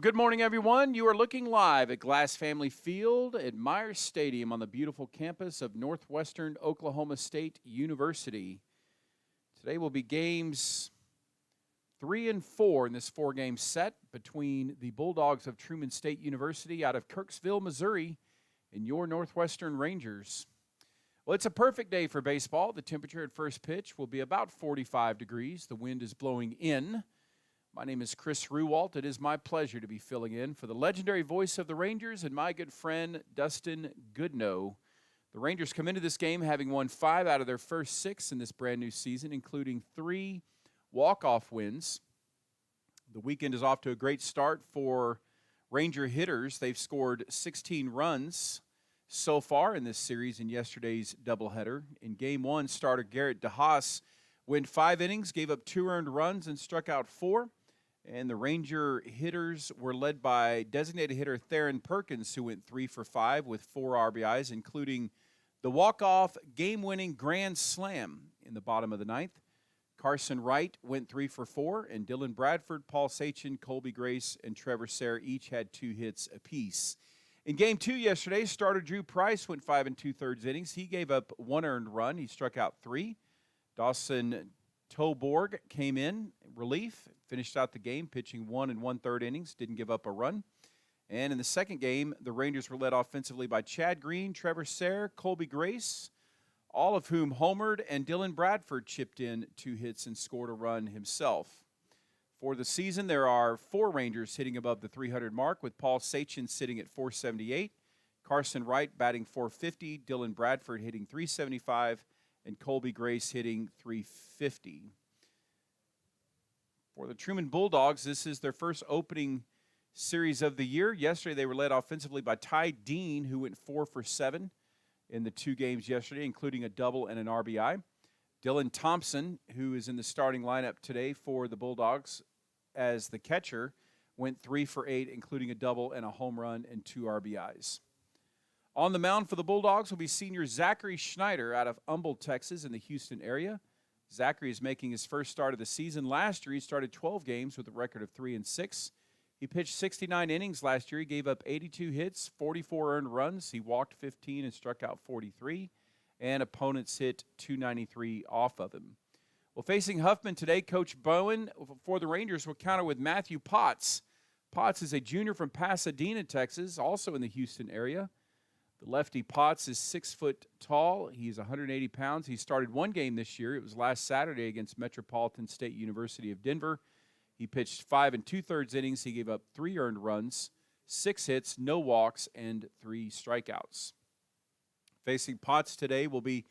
Well, good morning, everyone. You are looking live at Glass Family Field at Myers Stadium on the beautiful campus of Northwestern Oklahoma State University. Today will be games 3 and 4 in this four-game set between the Bulldogs of Truman State University out of Kirksville, Missouri, and your Northwestern Rangers. Well, it's a perfect day for baseball. The temperature at first pitch will be about 45 degrees. The wind is blowing in. My name is Chris Ruwalt. It is my pleasure to be filling in for the legendary voice of the Rangers and my good friend Dustin Goodnow. The Rangers come into this game having won 5 out of their first 6 in this brand new season, including 3 walk-off wins. The weekend is off to a great start for Ranger hitters. They've scored 16 runs so far in this series in yesterday's doubleheader. In Game 1, starter Garrett DeHaas went 5 innings, gave up 2 earned runs, and struck out 4. And the Ranger hitters were led by designated hitter Theron Perkins, who went 3 for 5 with 4 RBIs, including the walk-off game-winning grand slam in the bottom of the 9th. Carson Wright went 3 for 4, and Dylan Bradford, Paul Sachin, Colby Grace, and Trevor Sayre each had 2 hits apiece. In Game 2 yesterday, starter Drew Price went 5 2/3 innings. He gave up 1 earned run. He struck out 3. Dawson Toborg came in relief, finished out the game, pitching 1 1/3 innings, didn't give up a run. And in the second game, the Rangers were led offensively by Chad Green, Trevor Sayre, Colby Grace, all of whom homered, and Dylan Bradford chipped in 2 hits and scored a run himself. For the season, there are 4 Rangers hitting above the 300 mark, with Paul Sachin sitting at 478, Carson Wright batting 450, Dylan Bradford hitting 375, and Colby Grace hitting 350. For the Truman Bulldogs, this is their first opening series of the year. Yesterday, they were led offensively by Ty Dean, who went 4 for 7 in the 2 games yesterday, including a double and an RBI. Dylan Thompson, who is in the starting lineup today for the Bulldogs as the catcher, went 3 for 8, including a double and a home run and 2 RBIs. On the mound for the Bulldogs will be senior Zachary Schneider out of Humboldt, Texas, in the Houston area. Zachary is making his first start of the season. Last year, he started 12 games with a record of 3 6. He pitched 69 innings last year. He gave up 82 hits, 44 earned runs. He walked 15 and struck out 43, and opponents hit 293 off of him. Well, facing Huffman today, Coach Bowen for the Rangers will counter with Matthew Potts. Potts is a junior from Pasadena, Texas, also in the Houston area. The lefty Potts is 6 foot tall. He's 180 pounds. He started 1 game this year. It was last Saturday against Metropolitan State University of Denver. He pitched 5 2/3 innings. He gave up 3 earned runs, 6 hits, no walks, and 3 strikeouts. Facing Potts today will be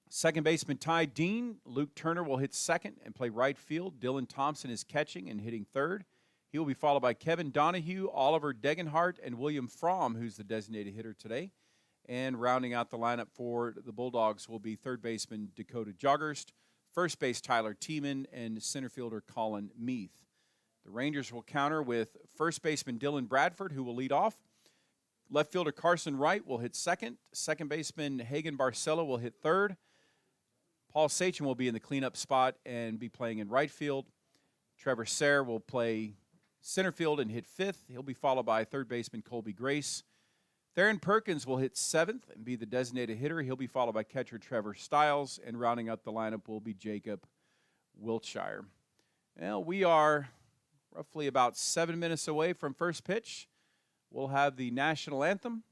second baseman Ty Dean. Luke Turner will hit second and play right field. Dylan Thompson is catching and hitting third. He will be followed by Kevin Donahue, Oliver Degenhart, and William Fromm, who's the designated hitter today. And rounding out the lineup for the Bulldogs will be third baseman Dakota Joggerst, first base Tyler Tiemann, and center fielder Colin Meath. The Rangers will counter with first baseman Dylan Bradford, who will lead off. Left fielder Carson Wright will hit second. Second baseman Hagen Barcelo will hit third. Paul Sachin will be in the cleanup spot and be playing in right field. Trevor Sayre will play center field and hit 5th. He'll be followed by third baseman Colby Grace. Theron Perkins will hit 7th and be the designated hitter. He'll be followed by catcher Trevor Stiles, and rounding up the lineup will be Jacob Wiltshire. Well, we are roughly about 7 minutes away from first pitch. We'll have the national anthem,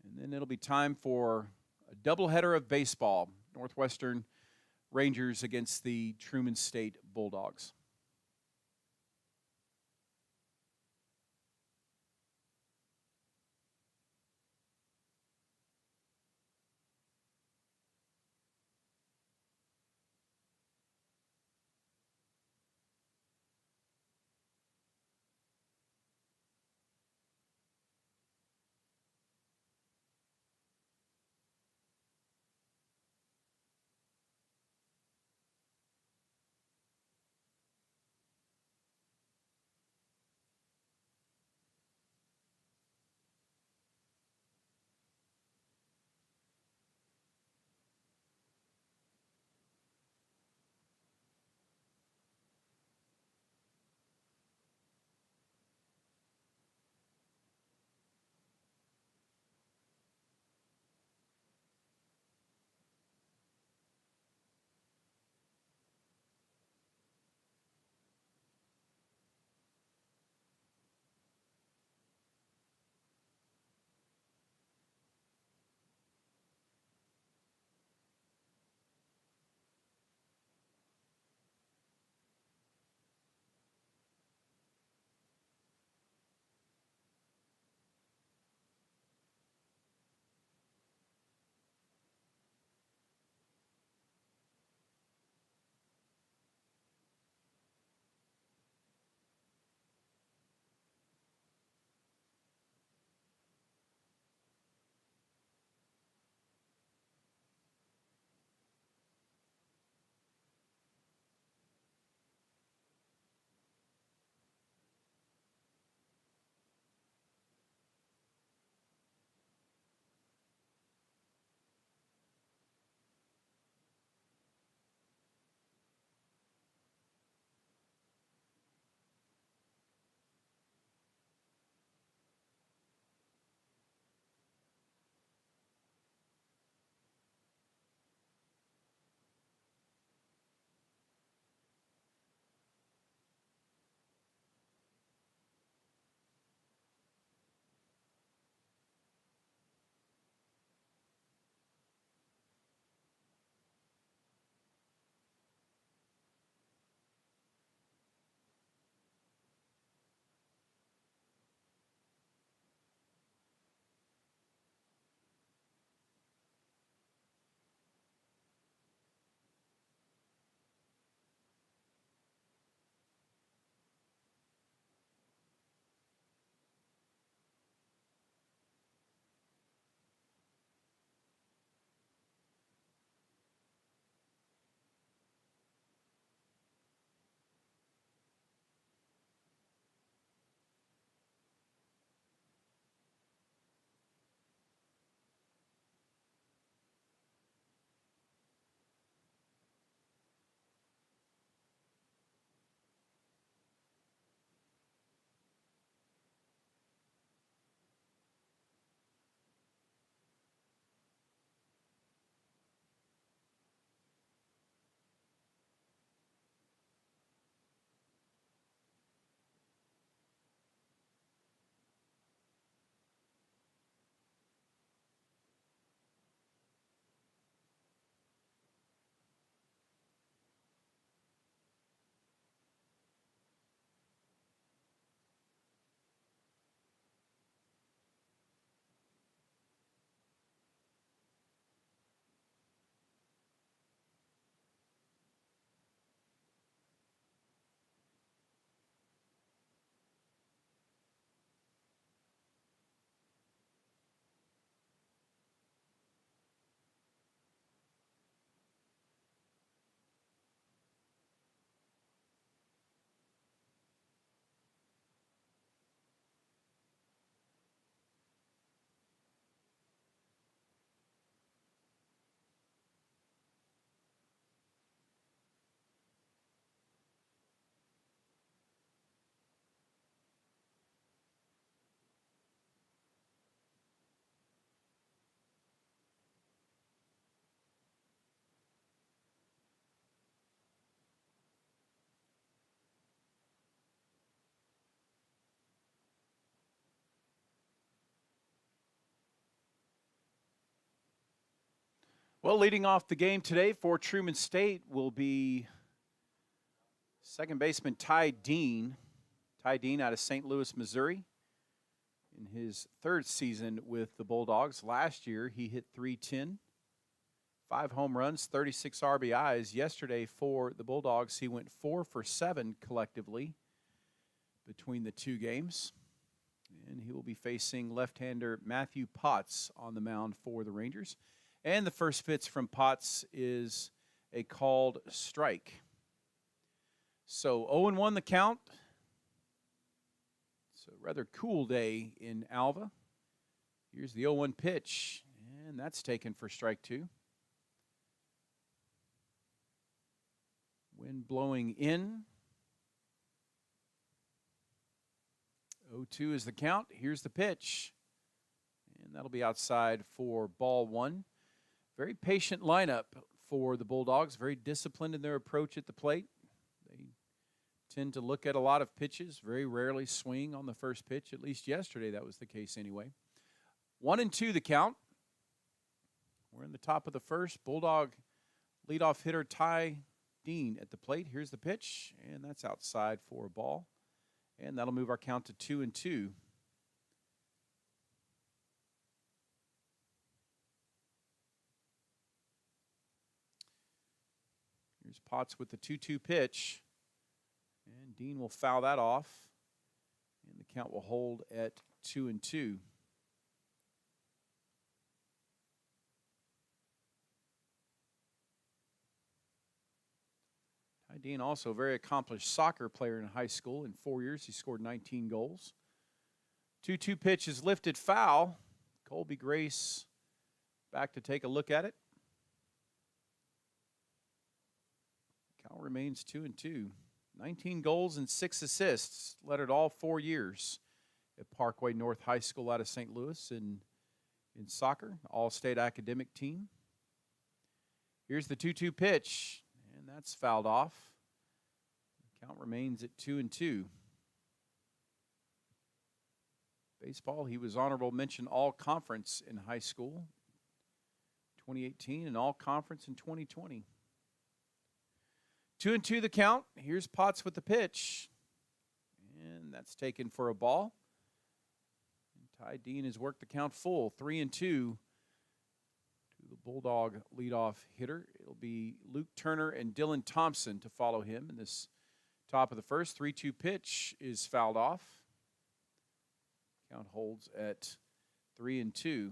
and then it'll be time for a doubleheader of baseball. Northwestern Rangers against the Truman State Bulldogs. Well, leading off the game today for Truman State will be second baseman Ty Dean. Ty Dean out of St. Louis, Missouri. In his third season with the Bulldogs. Last year, he hit .310, 5 home runs, 36 RBIs. Yesterday for the Bulldogs, he went 4 for 7 collectively between the two games. And he will be facing left-hander Matthew Potts on the mound for the Rangers. And the first pitch from Potts is a called strike. So 0-1 the count. It's a rather cool day in Alva. Here's the 0-1 pitch, and that's taken for strike 2. Wind blowing in. 0-2 is the count. Here's the pitch, and that'll be outside for ball 1. Very patient lineup for the Bulldogs, very disciplined in their approach at the plate. They tend to look at a lot of pitches, very rarely swing on the first pitch. At least yesterday that was the case anyway. 1-2 the count. We're in the top of the first. Bulldog leadoff hitter Ty Dean at the plate. Here's the pitch, and that's outside for a ball. And that'll move our count to 2-2. Here's Potts with the 2-2 pitch. And Dean will foul that off. And the count will hold at 2-2. Ty Dean, also a very accomplished soccer player in high school. In 4 years, he scored 19 goals. 2-2 pitch is lifted foul. Colby Grace back to take a look at it. Count remains 2-2. 19 goals and 6 assists, led it all 4 years at Parkway North High School out of St. Louis in soccer, all-state academic team. Here's the 2-2 pitch, and that's fouled off. The count remains at 2-2. Baseball, he was honorable mention all-conference in high school 2018 and all-conference in 2020. 2-2 the count. Here's Potts with the pitch. And that's taken for a ball. And Ty Dean has worked the count full. 3-2 to the Bulldog leadoff hitter. It'll be Luke Turner and Dylan Thompson to follow him in this top of the first. 3-2 pitch is fouled off. Count holds at 3-2.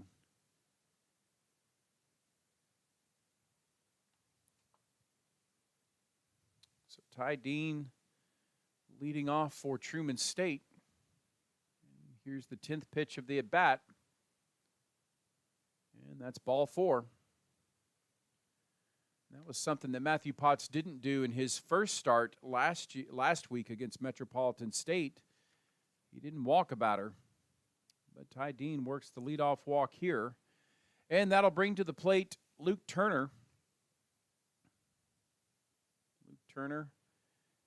So Ty Dean leading off for Truman State. And here's the 10th pitch of the at-bat. And that's ball 4. That was something that Matthew Potts didn't do in his first start last week against Metropolitan State. He didn't walk a batter. But Ty Dean works the leadoff walk here. And that'll bring to the plate Luke Turner. Turner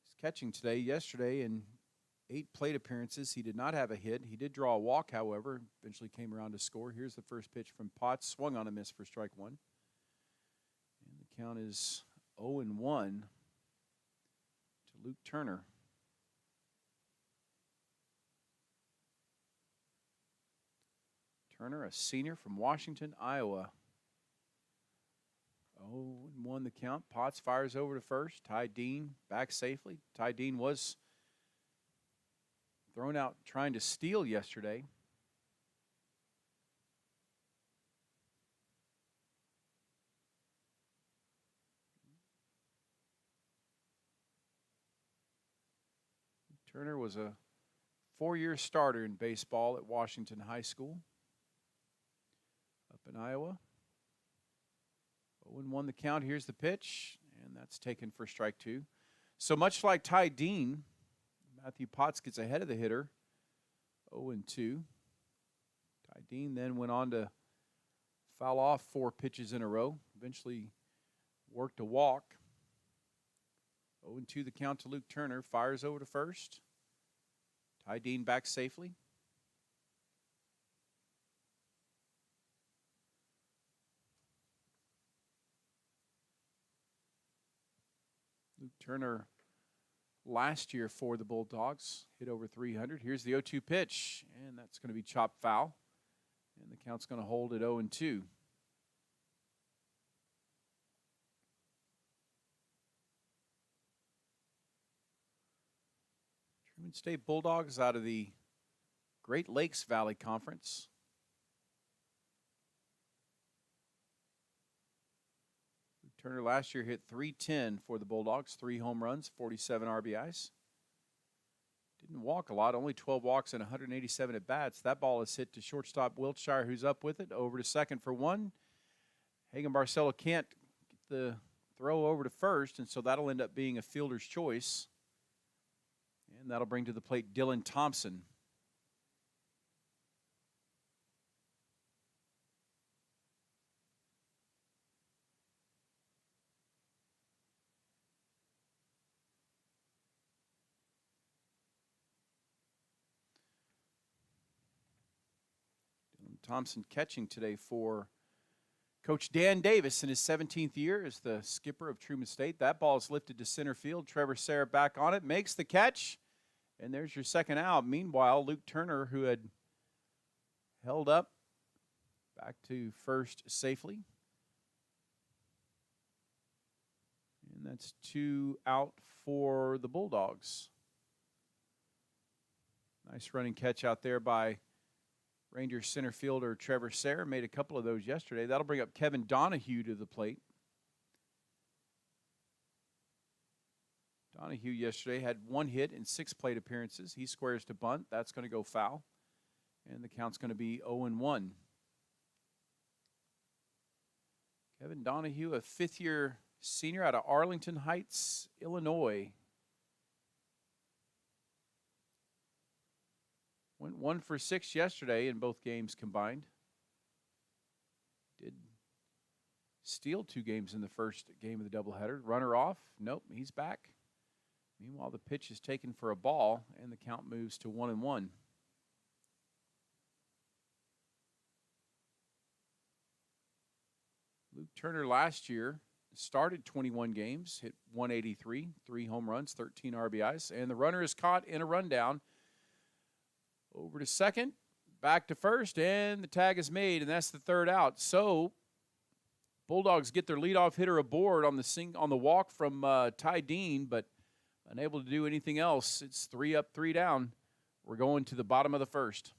is catching today. Yesterday, in 8 plate appearances, he did not have a hit. He did draw a walk, however, eventually came around to score. Here's the first pitch from Potts. Swung on a miss for strike 1. And the count is 0-1 to Luke Turner. Turner, a senior from Washington, Iowa. 0-1 the count. Potts fires over to first. Ty Dean back safely. Ty Dean was thrown out trying to steal yesterday. Turner was a 4-year starter in baseball at Washington High School up in Iowa. 0-1 the count. Here's the pitch, and that's taken for strike 2. So much like Ty Dean, Matthew Potts gets ahead of the hitter, 0-2. Ty Dean then went on to foul off 4 pitches in a row, eventually worked a walk. 0-2 the count to Luke Turner, fires over to first. Ty Dean back safely. Luke Turner last year for the Bulldogs hit over 300. Here's the 0-2 pitch, and that's going to be chopped foul. And the count's going to hold at 0-2. Truman State Bulldogs out of the Great Lakes Valley Conference. Turner last year hit .310 for the Bulldogs, 3 home runs, 47 RBIs. Didn't walk a lot, only 12 walks and 187 at bats. That ball is hit to shortstop Wiltshire, who's up with it, over to second for one. Hagen Barcelo can't get the throw over to first, and so that'll end up being a fielder's choice. And that'll bring to the plate Dylan Thompson. Thompson catching today for Coach Dan Davis in his 17th year as the skipper of Truman State. That ball is lifted to center field. Trevor Sayre back on it, makes the catch, and there's your second out. Meanwhile, Luke Turner, who had held up, back to first safely. And that's 2 out for the Bulldogs. Nice running catch out there by Rangers center fielder Trevor Sayre. Made a couple of those yesterday. That'll bring up Kevin Donahue to the plate. Donahue yesterday had 1 hit in 6 plate appearances. He squares to bunt. That's going to go foul. And the count's going to be 0-1. Kevin Donahue, a 5th-year senior out of Arlington Heights, Illinois. Went 1 for 6 yesterday in both games combined. Did steal 2 games in the first game of the doubleheader. Runner off. Nope, he's back. Meanwhile, the pitch is taken for a ball, and the count moves to 1-1. Luke Turner last year started 21 games, hit 183, 3 home runs, 13 RBIs, and the runner is caught in a rundown. Over to second, back to first, and the tag is made, and that's the 3rd out. So Bulldogs get their leadoff hitter aboard on the walk from Ty Dean, but unable to do anything else. It's 3 up, 3 down. We're going to the bottom of the 1st.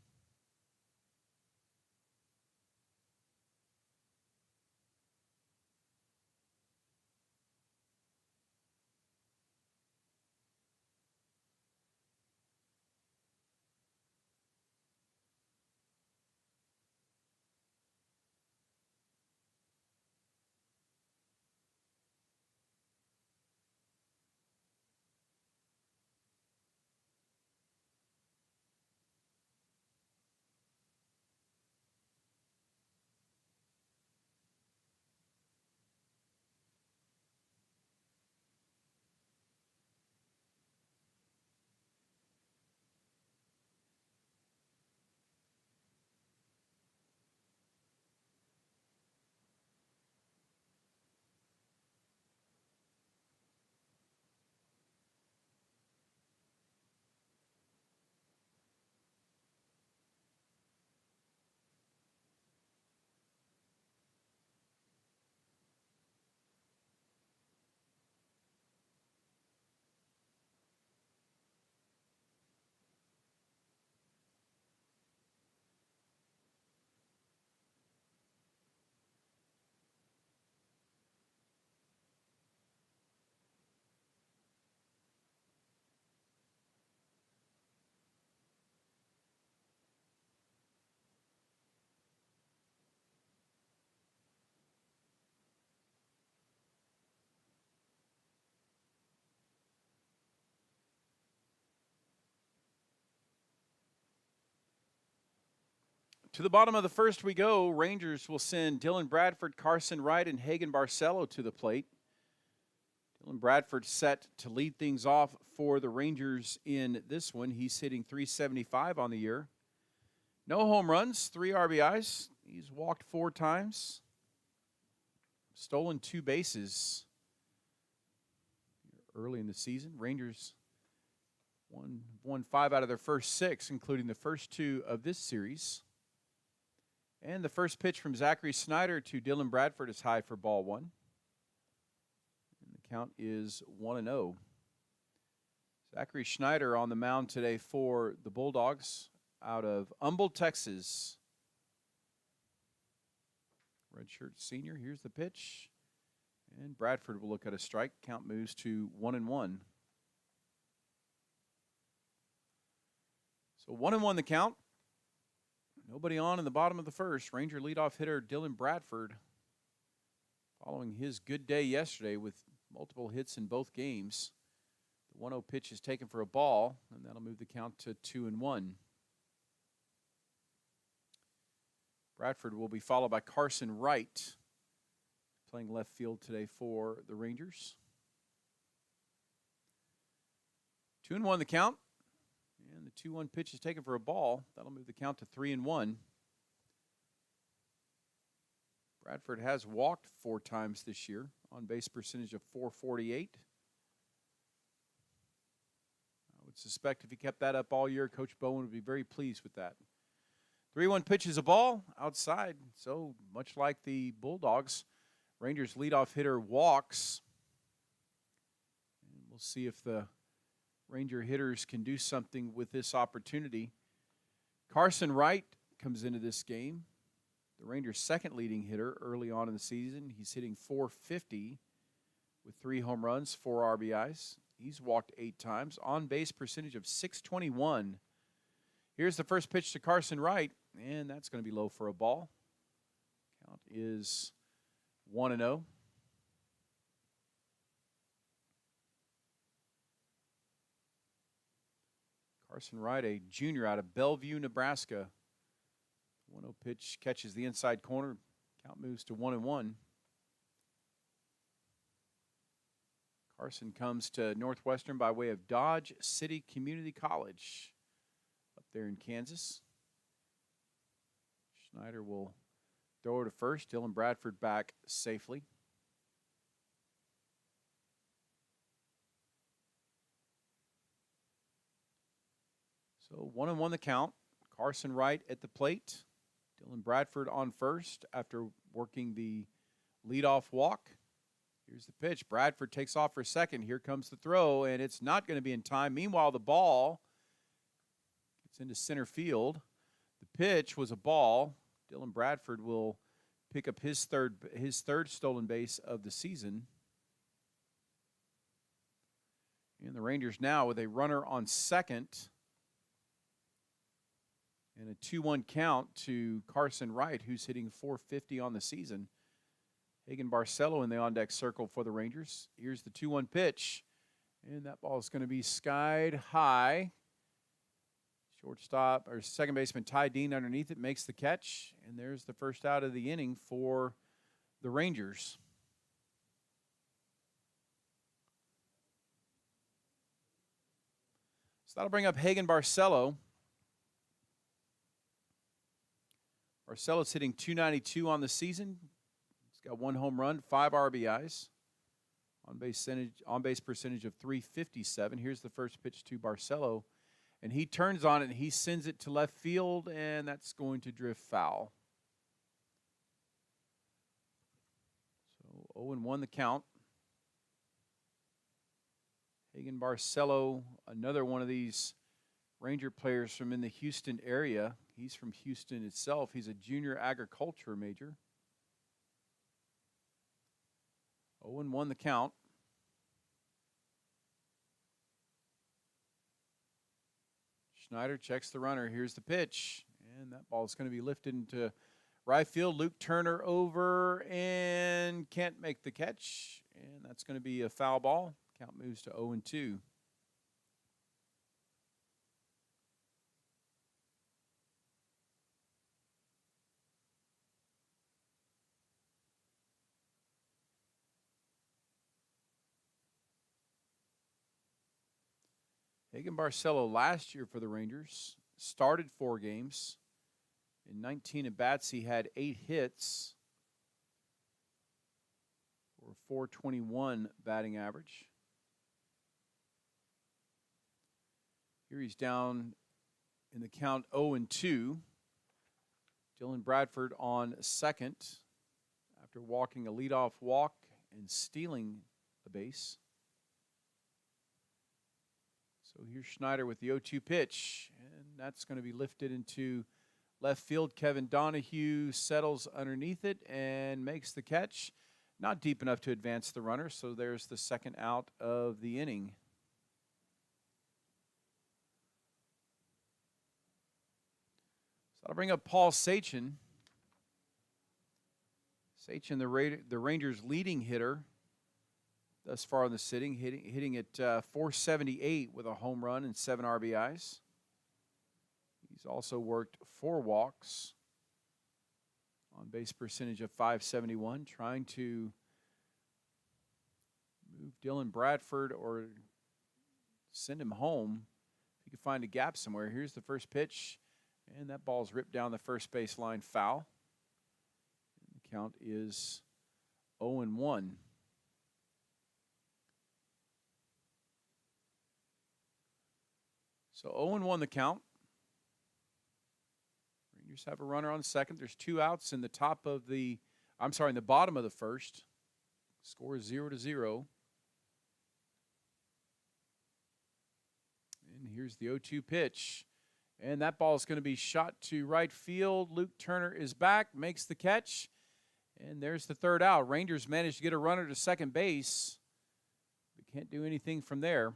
To the bottom of the 1st we go. Rangers will send Dylan Bradford, Carson Wright, and Hagen Barcelo to the plate. Dylan Bradford set to lead things off for the Rangers in this one. He's hitting .375 on the year. No home runs, 3 RBIs. He's walked 4 times. Stolen 2 bases. early in the season. Rangers won 5 out of their first 6, including the first 2 of this series. And the first pitch from Zachary Snyder to Dylan Bradford is high for ball 1. And the count is 1-0. Zachary Schneider on the mound today for the Bulldogs out of Humboldt, Texas. Redshirt senior. Here's the pitch. And Bradford will look at a strike. Count moves to 1-1. So 1-1 the count. Nobody on in the bottom of the first. Ranger leadoff hitter Dylan Bradford, following his good day yesterday with multiple hits in both games. The 1-0 pitch is taken for a ball, and that'll move the count to 2-1. Bradford will be followed by Carson Wright, playing left field today for the Rangers. 2-1 the count. And the 2-1 pitch is taken for a ball. That'll move the count to 3-1. Bradford has walked 4 times this year, on base percentage of .448. I would suspect if he kept that up all year, Coach Bowen would be very pleased with that. 3-1 pitch is a ball outside. So much like the Bulldogs, Rangers leadoff hitter walks. And we'll see if the Ranger hitters can do something with this opportunity. Carson Wright comes into this game, the Rangers' second leading hitter early on in the season. He's hitting .450 with 3 home runs, 4 RBIs. He's walked 8 times, on base percentage of .621. Here's the first pitch to Carson Wright, and that's going to be low for a ball. Count is 1-0. Carson Wright, a junior out of Bellevue, Nebraska. 1-0 pitch catches the inside corner. Count moves to 1-1. Carson comes to Northwestern by way of Dodge City Community College up there in Kansas. Schneider will throw it to first. Dylan Bradford back safely. So 1-1 the count. Carson Wright at the plate. Dylan Bradford on first after working the leadoff walk. Here's the pitch. Bradford takes off for second. Here comes the throw, and it's not going to be in time. Meanwhile, the ball gets into center field. The pitch was a ball. Dylan Bradford will pick up his third stolen base of the season. And the Rangers now with a runner on second. And a 2-1 count to Carson Wright, who's hitting .450 on the season. Hagen Barcelo in the on-deck circle for the Rangers. Here's the 2-1 pitch. And that ball is going to be skied high. Shortstop, or second baseman Ty Dean underneath it, makes the catch. And there's the first out of the inning for the Rangers. So that'll bring up Hagen Barcelo. Barcelo's hitting .292 on the season. He's got 1 home run, 5 RBIs. On base percentage of .357. Here's the first pitch to Barcelo. And he turns on it, and he sends it to left field, and that's going to drift foul. So 0-1 the count. Hagen Barcelo, another one of these Ranger players from in the Houston area. He's from Houston itself. He's a junior agriculture major. 0-1 the count. Schneider checks the runner. Here's the pitch. And that ball is going to be lifted into right field. Luke Turner over and can't make the catch. And that's going to be a foul ball. Count moves to 0-2. Hagen Barcelo last year for the Rangers started 4 games. In 19 at-bats, he had 8 hits for a .421 batting average. Here he's down in the count 0-2. Dylan Bradford on second after walking a leadoff walk and stealing a base. So here's Schneider with the 0-2 pitch, and that's going to be lifted into left field. Kevin Donahue settles underneath it and makes the catch. Not deep enough to advance the runner, so there's the second out of the inning. So I'll bring up Paul Sachin. Sachin, the Rangers' leading hitter thus far in the sitting, hitting at 478 with a home run and 7 RBIs. He's also worked 4 walks, on base percentage of .571, trying to move Dylan Bradford or send him home if he can find a gap somewhere. Here's the first pitch, and that ball's ripped down the first base line, foul. And the count is 0-1. So 0-1 the count. Rangers have a runner on second. There's 2 outs in the in the bottom of the first. Score is 0-0. And here's the 0-2 pitch. And that ball is going to be shot to right field. Luke Turner is back, makes the catch. And there's the third out. Rangers managed to get a runner to second base, but can't do anything from there.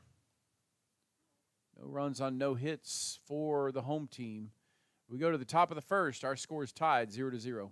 No runs on no hits for the home team. We go to the top of the first. Our score is tied 0-0.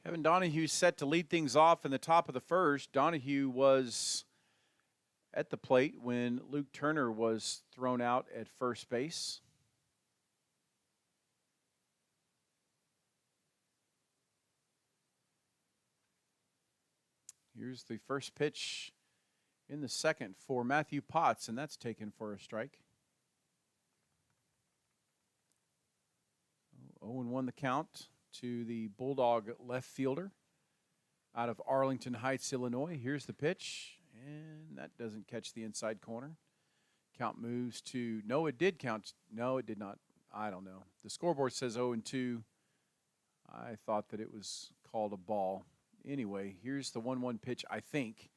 Kevin Donahue set to lead things off in the top of the first. Donahue was at the plate when Luke Turner was thrown out at first base. Here's the first pitch in the second for Matthew Potts, and that's taken for a strike. 0-1 the count to the Bulldog left fielder out of Arlington Heights, Illinois. Here's the pitch, and that doesn't catch the inside corner. Count moves to, no, it did count. No, it did not. I don't know. The scoreboard says 0-2. I thought that it was called a ball. Anyway, here's the 1-1 pitch, I think.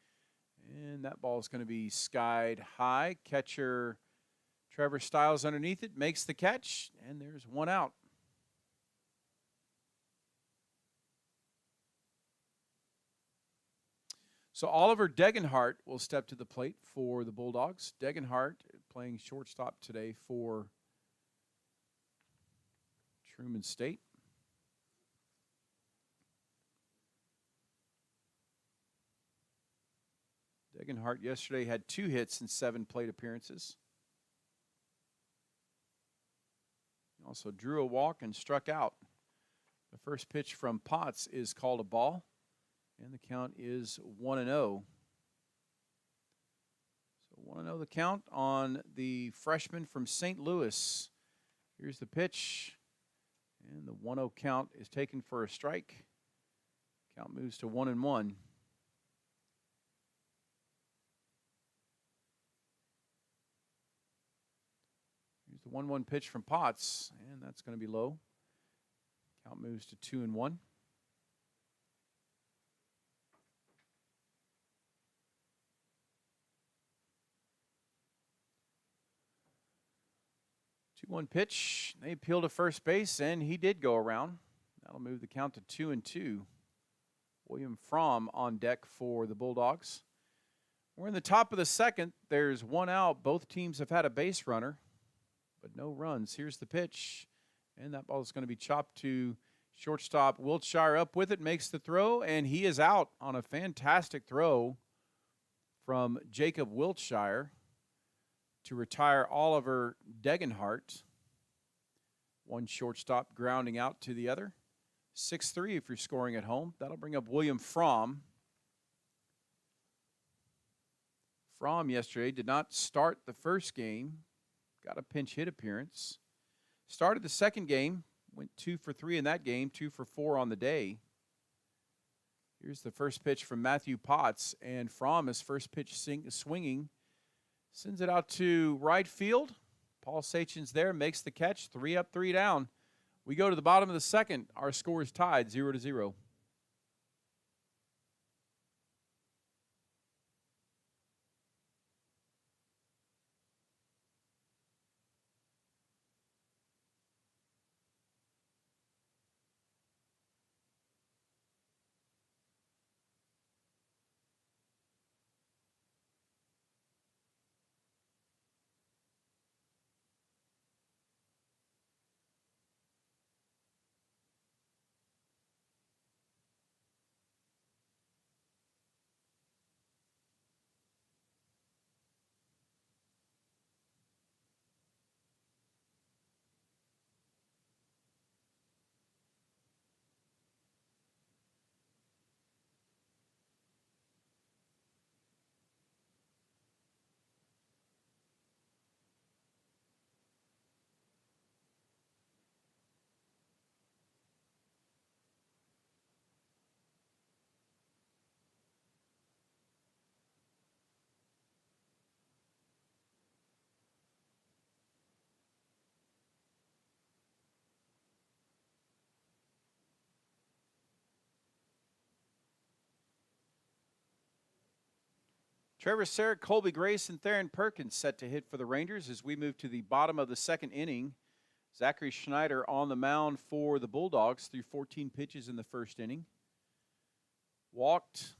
And that ball is going to be skied high. Catcher Trevor Stiles underneath it, makes the catch, and there's 1 out. So Oliver Degenhart will step to the plate for the Bulldogs. Degenhart playing shortstop today for Truman State. Degenhart yesterday had 2 hits and 7 plate appearances. He also drew a walk and struck out. The first pitch from Potts is called a ball. And the count is 1-0. So 1-0 the count on the freshman from St. Louis. Here's the pitch. And the 1-0 count is taken for a strike. Count moves to 1-1. the 1-1 pitch from Potts, and that's going to be low. Count moves to 2-1. One pitch. They appeal to first base, and he did go around. That'll move the count to 2-2. William Fromm on deck for the Bulldogs. We're in the top of the second. There's one out. Both teams have had a base runner, but no runs. Here's the pitch, and that ball is going to be chopped to shortstop. Wiltshire up with it, makes the throw, and he is out on a fantastic throw from Jacob Wiltshire to retire Oliver Degenhart. One shortstop grounding out to the other. 6-3 if you're scoring at home. That'll bring up William Fromm. Fromm yesterday did not start the first game. Got a pinch hit appearance. Started the second game. Went 2 for 3 in that game. 2 for 4 on the day. Here's the first pitch from Matthew Potts. And Fromm, his first pitch swinging, sends it out to right field. Paul Sachin's there, makes the catch. 3 up, 3 down. We go to the bottom of the second. Our score is tied 0-0. Trevor Sarek, Colby Grace, and Theron Perkins set to hit for the Rangers as we move to the bottom of the second inning. Zachary Schneider on the mound for the Bulldogs through 14 pitches in the first inning. Walked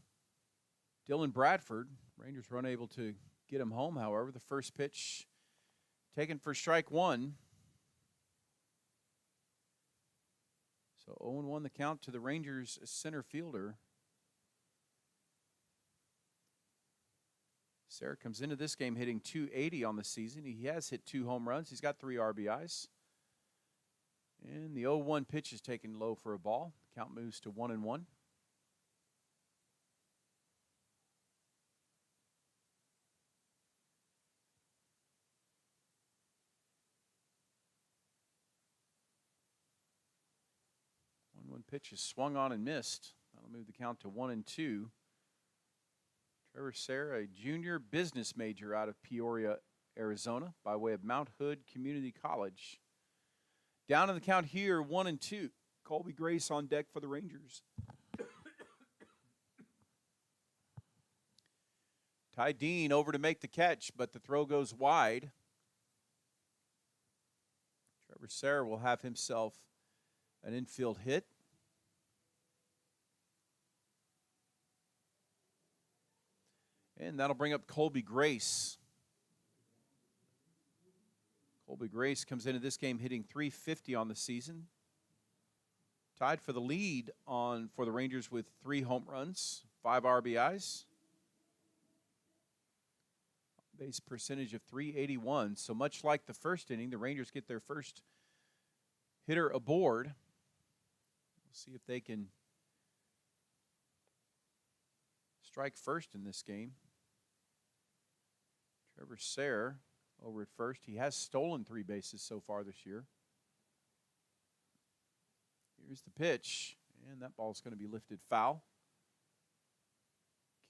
Dylan Bradford. Rangers were unable to get him home, however. The first pitch taken for strike one. So 0-1 the count to the Rangers center fielder. Sarek comes into this game hitting .280 on the season. He has hit 2 home runs. He's got 3 RBIs. And the 0-1 pitch is taken low for a ball. Count moves to 1-1. 1 pitch is swung on and missed. That'll move the count to 1-2. Trevor Sarek, a junior business major out of Peoria, Arizona, by way of Mount Hood Community College. Down in the count here, 1-2. Colby Grace on deck for the Rangers. Ty Dean over to make the catch, but the throw goes wide. Trevor Sarek will have himself an infield hit. And that'll bring up Colby Grace. Colby Grace comes into this game hitting .350 on the season. Tied for the lead for the Rangers with 3 home runs, 5 RBIs. Base percentage of .381. So much like the first inning, the Rangers get their first hitter aboard. We'll see if they can strike first in this game. Trevor Sarek over at first. He has stolen 3 bases so far this year. Here's the pitch, and that ball's going to be lifted foul.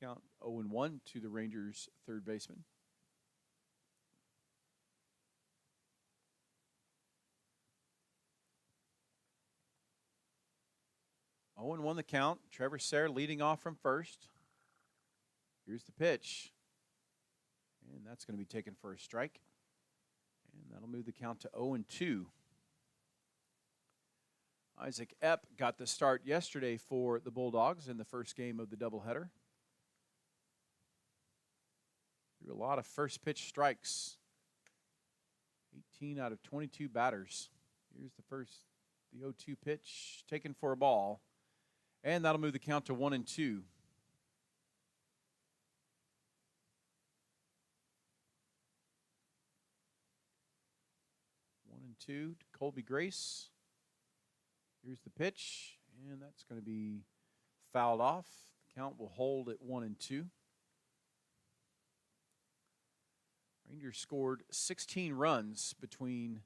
Count 0-1 to the Rangers' third baseman. 0-1 the count. Trevor Sayre leading off from first. Here's the pitch. And that's going to be taken for a strike. And that'll move the count to 0-2. Isaac Epp got the start yesterday for the Bulldogs in the first game of the doubleheader. Threw a lot of first pitch strikes. 18 out of 22 batters. Here's the 0-2 pitch taken for a ball. And that'll move the count to 1-2. To Colby Grace. Here's the pitch, and that's going to be fouled off. The count will hold at 1-2. Rangers scored 16 runs between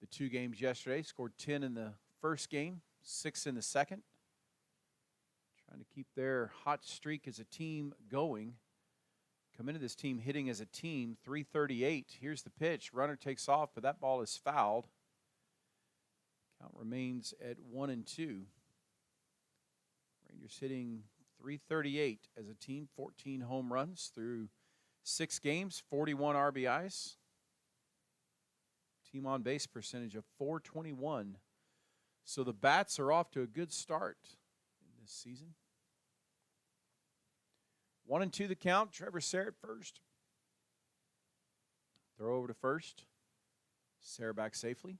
the two games yesterday. Scored 10 in the first game, 6 in the second. Trying to keep their hot streak as a team going. Come into this team hitting as a team, .338. Here's the pitch. Runner takes off, but that ball is fouled. Count remains at 1-2. Rangers hitting .338 as a team, 14 home runs through 6 games, 41 RBIs. Team on base percentage of .421. So the Bats are off to a good start in this season. 1-2 the count. Trevor Sayre at first. Throw over to first. Sayre back safely.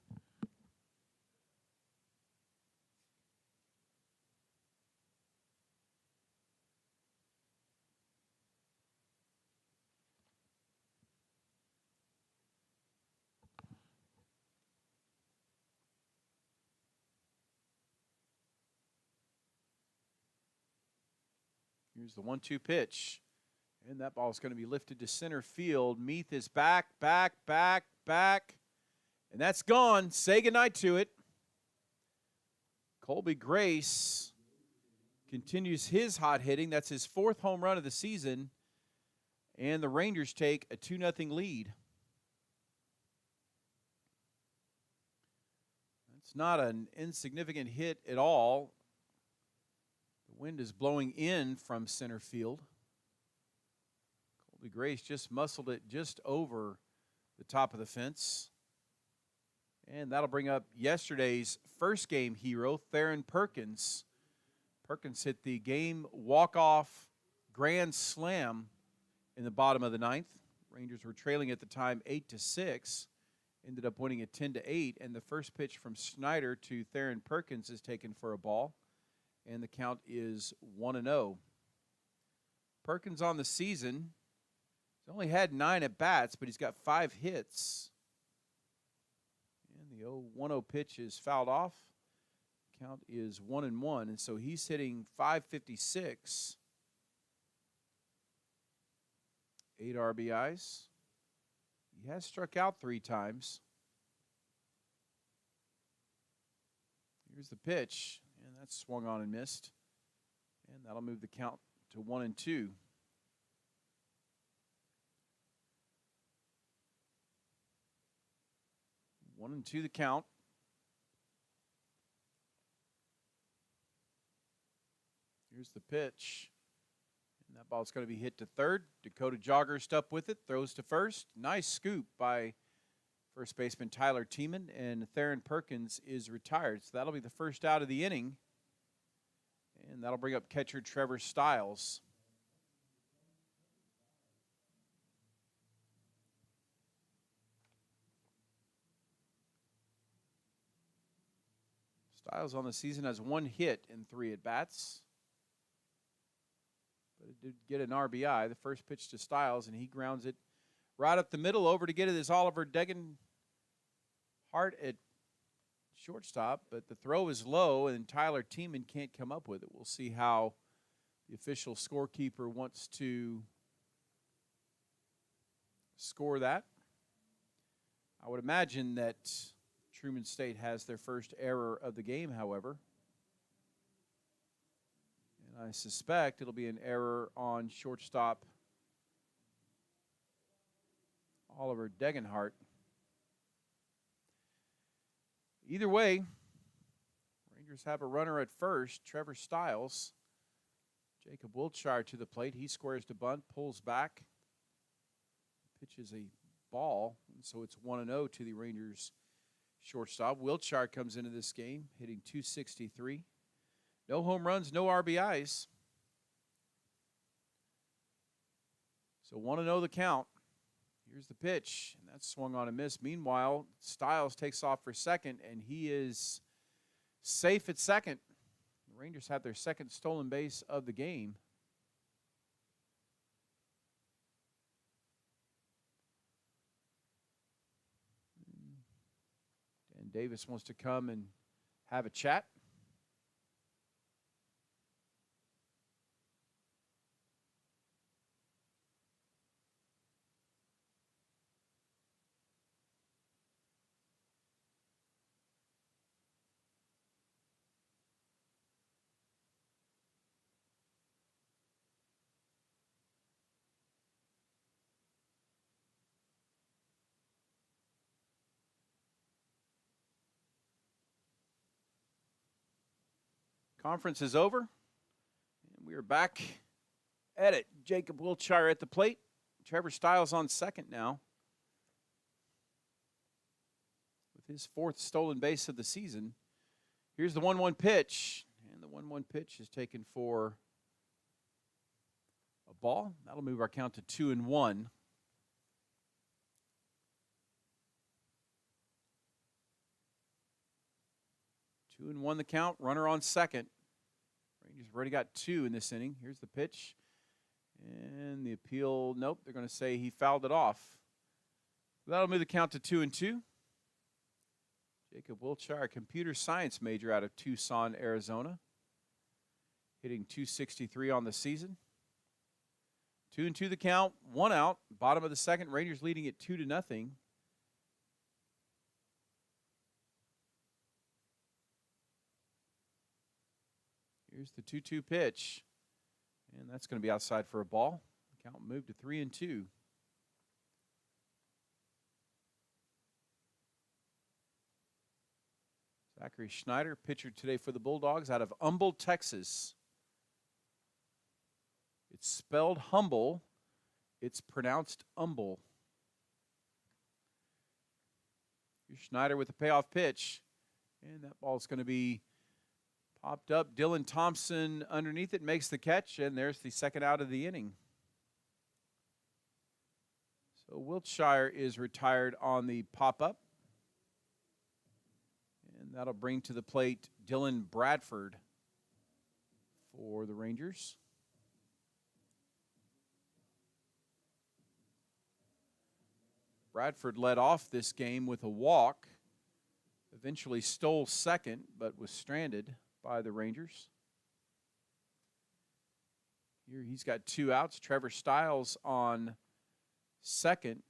Here's the 1-2 pitch. And that ball is going to be lifted to center field. Meath is back. And that's gone. Say goodnight to it. Colby Grace continues his hot hitting. That's his 4th home run of the season. And the Rangers take a 2-0 lead. That's not an insignificant hit at all. The wind is blowing in from center field. Colby Grace just muscled it just over the top of the fence. And that'll bring up yesterday's first game hero, Theron Perkins. Perkins hit the game walk-off grand slam in the bottom of the 9th. Rangers were trailing at the time 8-6. Ended up winning it 10-8. And the first pitch from Snyder to Theron Perkins is taken for a ball. And the count is 1-0. Perkins on the season, he's only had 9 at-bats, but he's got 5 hits. And the 0-1-0 pitch is fouled off. Count is 1-1, and so he's hitting .556. 8 RBIs. He has struck out 3 times. Here's the pitch. And that's swung on and missed. And that'll move the count to 1-2. One and two the count. Here's the pitch. And that ball's going to be hit to third. Dakota Jogger's up with it. Throws to first. Nice scoop by first baseman Tyler Tiemann, and Theron Perkins is retired. So that'll be the first out of the inning. And that'll bring up catcher Trevor Stiles. Stiles on the season has 1 hit in 3 at-bats. But it did get an RBI. The first pitch to Stiles, and he grounds it right up the middle. Over to get it is Oliver Degenhart at shortstop, but the throw is low, and Tyler Tiemann can't come up with it. We'll see how the official scorekeeper wants to score that. I would imagine that Truman State has their first error of the game, however. And I suspect it'll be an error on shortstop Oliver Degenhart. Either way, Rangers have a runner at first, Trevor Stiles. Jacob Wiltshire to the plate. He squares to bunt, pulls back, pitches a ball, and so it's 1-0 to the Rangers shortstop. Wiltshire comes into this game hitting .263. No home runs, no RBIs. So 1-0 the count. Here's the pitch, and that's swung on a miss. Meanwhile, Stiles takes off for second, and he is safe at second. The Rangers have their second stolen base of the game. And Davis wants to come and have a chat. Conference is over, and we are back at it. Jacob Wiltshire at the plate. Trevor Stiles on second now, with his fourth stolen base of the season. Here's the 1-1 pitch, and the 1-1 pitch is taken for a ball. That'll move our count to 2-1. Two and one the count, runner on second. Rangers have already got two in this inning. Here's the pitch. And the appeal, nope, they're going to say he fouled it off. That'll move the count to 2-2. Jacob Wiltshire, computer science major out of Tucson, Arizona. Hitting .263 on the season. 2-2 the count, one out. Bottom of the second, Rangers leading it 2-0. Here's the 2-2 pitch, and that's going to be outside for a ball. The count moved to 3-2. Zachary Schneider, pitcher today for the Bulldogs out of Humble, Texas. It's spelled humble. It's pronounced umble. Here's Schneider with the payoff pitch, and that ball's going to be popped up. Dylan Thompson underneath it makes the catch, and there's the second out of the inning. So Wiltshire is retired on the pop-up. And that'll bring to the plate Dylan Bradford for the Rangers. Bradford led off this game with a walk. Eventually stole second, but was stranded by the Rangers. Here he's got two outs. Trevor Stiles on second,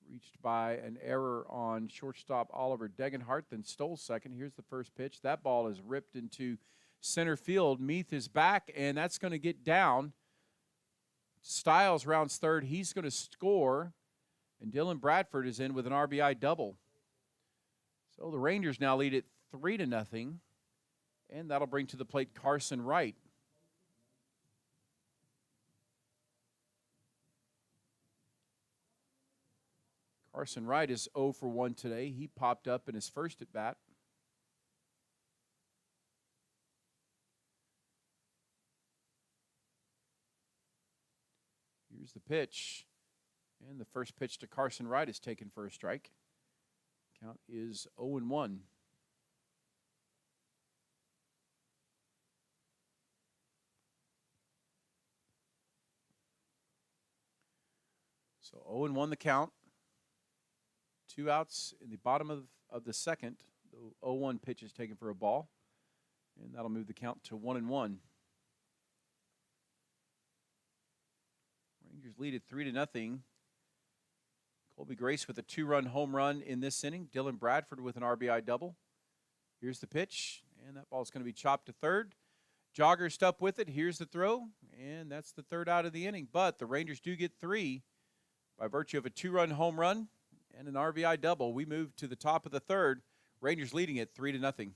reached by an error on shortstop Oliver Degenhart, then stole second. Here's the first pitch. That ball is ripped into center field. Meath is back, and that's going to get down. Stiles rounds third. He's going to score, and Dylan Bradford is in with an RBI double. So the Rangers now lead it 3-0. And that'll bring to the plate Carson Wright. Carson Wright is 0 for 1 today. He popped up in his first at bat. Here's the pitch. And the first pitch to Carson Wright is taken for a strike. Count is 0-1. So 0-1 the count. Two outs in the bottom of the second. The 0-1 pitch is taken for a ball. And that'll move the count to 1-1. Rangers lead it 3-0. Colby Grace with a two-run home run in this inning. Dylan Bradford with an RBI double. Here's the pitch, and that ball's going to be chopped to third. Joggers up with it. Here's the throw, and that's the third out of the inning. But the Rangers do get three by virtue of a two-run home run and an RBI double. We move to the top of the third. Rangers leading it 3-0.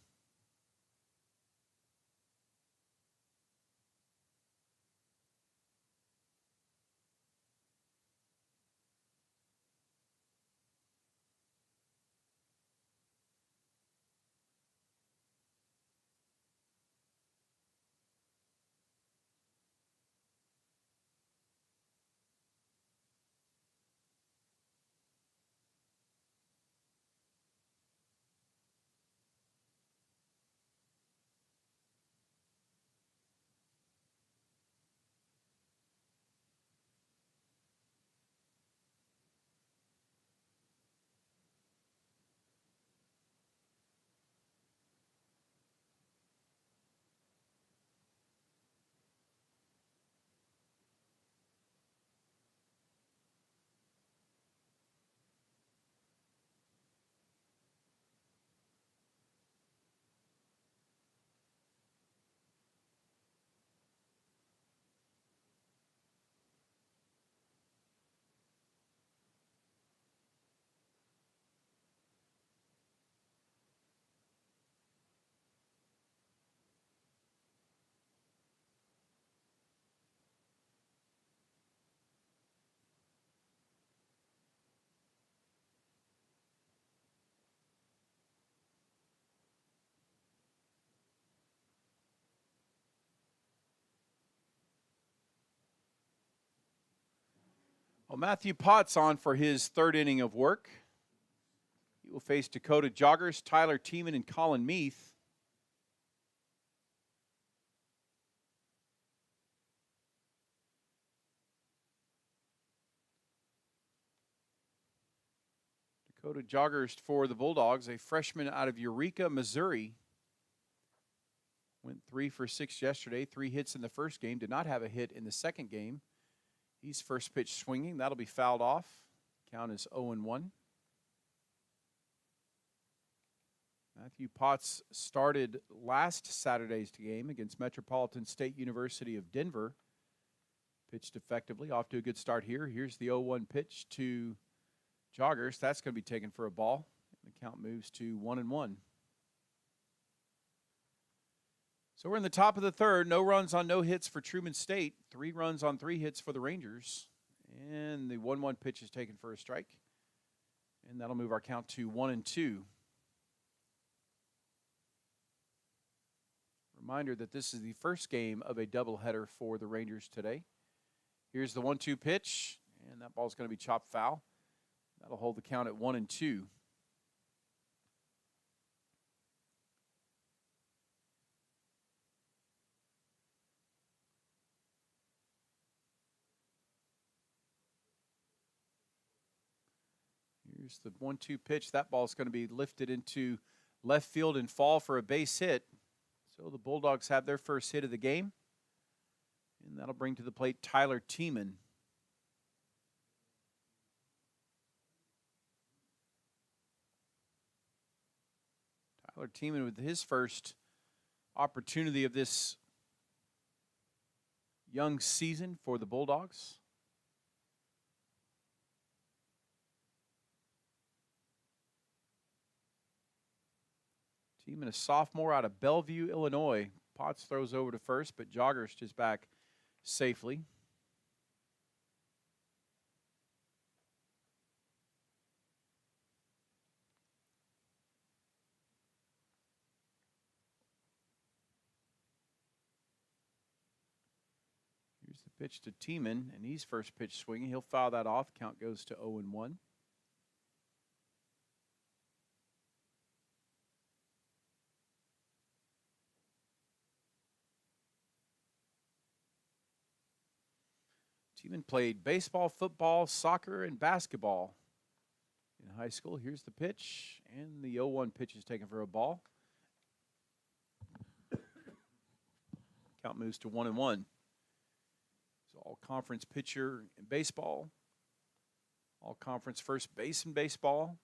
Well, Matthew Potts on for his third inning of work. He will face Dakota Joggers, Tyler Tiemann, and Colin Meath. Dakota Joggers for the Bulldogs, a freshman out of Eureka, Missouri. Went 3 for 6 yesterday, 3 hits in the first game. Did not have a hit in the second game. He's first pitch swinging. That'll be fouled off. Count is 0-1. Matthew Potts started last Saturday's game against Metropolitan State University of Denver. Pitched effectively. Off to a good start here. Here's the 0-1 pitch to Joggers. That's going to be taken for a ball. The count moves to 1-1. So we're in the top of the third. No runs on no hits for Truman State. 3 runs on 3 hits for the Rangers. And the 1-1 pitch is taken for a strike. And that'll move our count to 1-2. Reminder that this is the first game of a doubleheader for the Rangers today. Here's the 1-2 pitch. And that ball's going to be chopped foul. That'll hold the count at 1-2. Here's the 1-2 pitch. That ball's going to be lifted into left field and fall for a base hit. So the Bulldogs have their first hit of the game. And that'll bring to the plate Tyler Tiemann. Tyler Tiemann with his first opportunity of this young season for the Bulldogs. Tiemann, a sophomore out of Bellevue, Illinois. Potts throws over to first, but Joggers just back safely. Here's the pitch to Tiemann, and he's first pitch swinging. He'll foul that off. Count goes to 0-1. Tiemann played baseball, football, soccer, and basketball in high school. Here's the pitch, and the 0-1 pitch is taken for a ball. Count moves to 1-1. So all-conference pitcher in baseball, all-conference first base in baseball,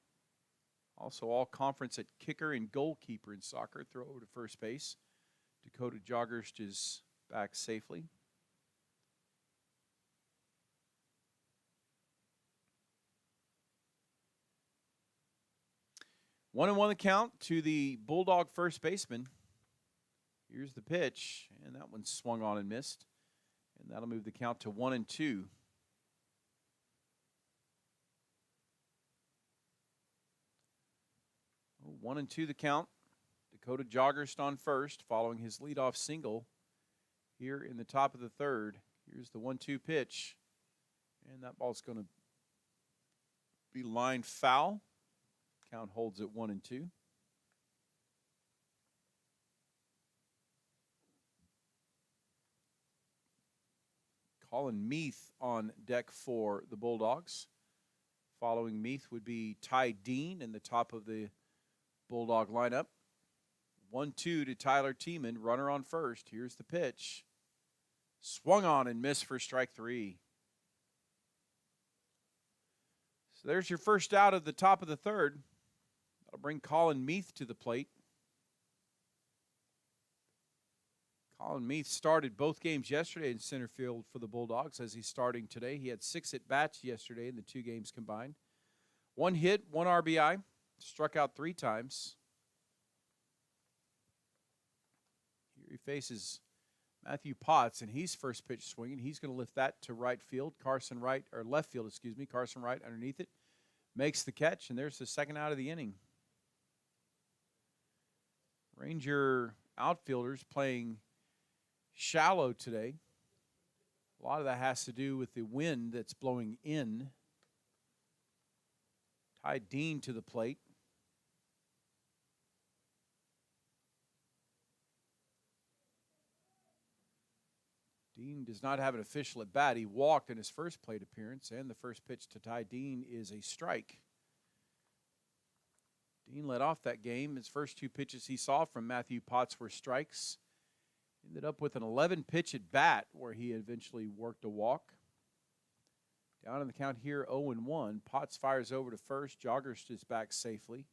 also all-conference at kicker and goalkeeper in soccer. Throw over to first base. Dakota Joggers is back safely. 1-1 the count to the Bulldog first baseman. Here's the pitch, and that one swung on and missed. And that'll move the count to 1-2. Oh, 1-2 the count. Dakota Joggers on first, following his leadoff single here in the top of the third. Here's the 1-2 pitch, and that ball's going to be lined foul. Count holds at 1-2. Colin Meath on deck for the Bulldogs. Following Meath would be Ty Dean in the top of the Bulldog lineup. 1-2 to Tyler Tiemann, runner on first. Here's the pitch. Swung on and missed for strike 3. So there's your first out of the top of the third. That'll bring Colin Meath to the plate. Colin Meath started both games yesterday in center field for the Bulldogs, as he's starting today. He had 6 at-bats yesterday in the 2 games combined. 1 hit, 1 RBI, struck out 3 times. Here he faces Matthew Potts, and he's first pitch swinging. He's going to lift that to right field. Left field, excuse me. Carson Wright underneath it. Makes the catch, and there's the second out of the inning. Ranger outfielders playing shallow today. A lot of that has to do with the wind that's blowing in. Ty Dean to the plate. Dean does not have an official at bat. He walked in his first plate appearance, and the first pitch to Ty Dean is a strike. Dean led off that game. His first two pitches he saw from Matthew Potts were strikes. Ended up with an 11-pitch at bat where he eventually worked a walk. Down in the count here, 0-1. Potts fires over to first. Joggers is back safely.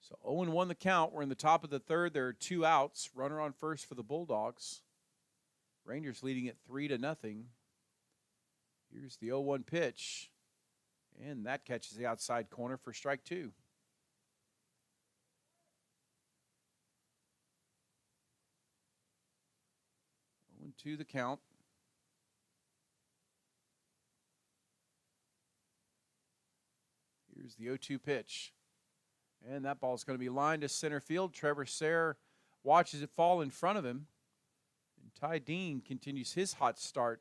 So 0-1 the count. We're in the top of the third. There are 2 outs. Runner on first for the Bulldogs. Rangers leading it 3-0. Here's the 0-1 pitch. And that catches the outside corner for strike 2. 0-2 the count. Here's the 0-2 pitch. And that ball is going to be lined to center field. Trevor Sayre watches it fall in front of him. And Ty Dean continues his hot start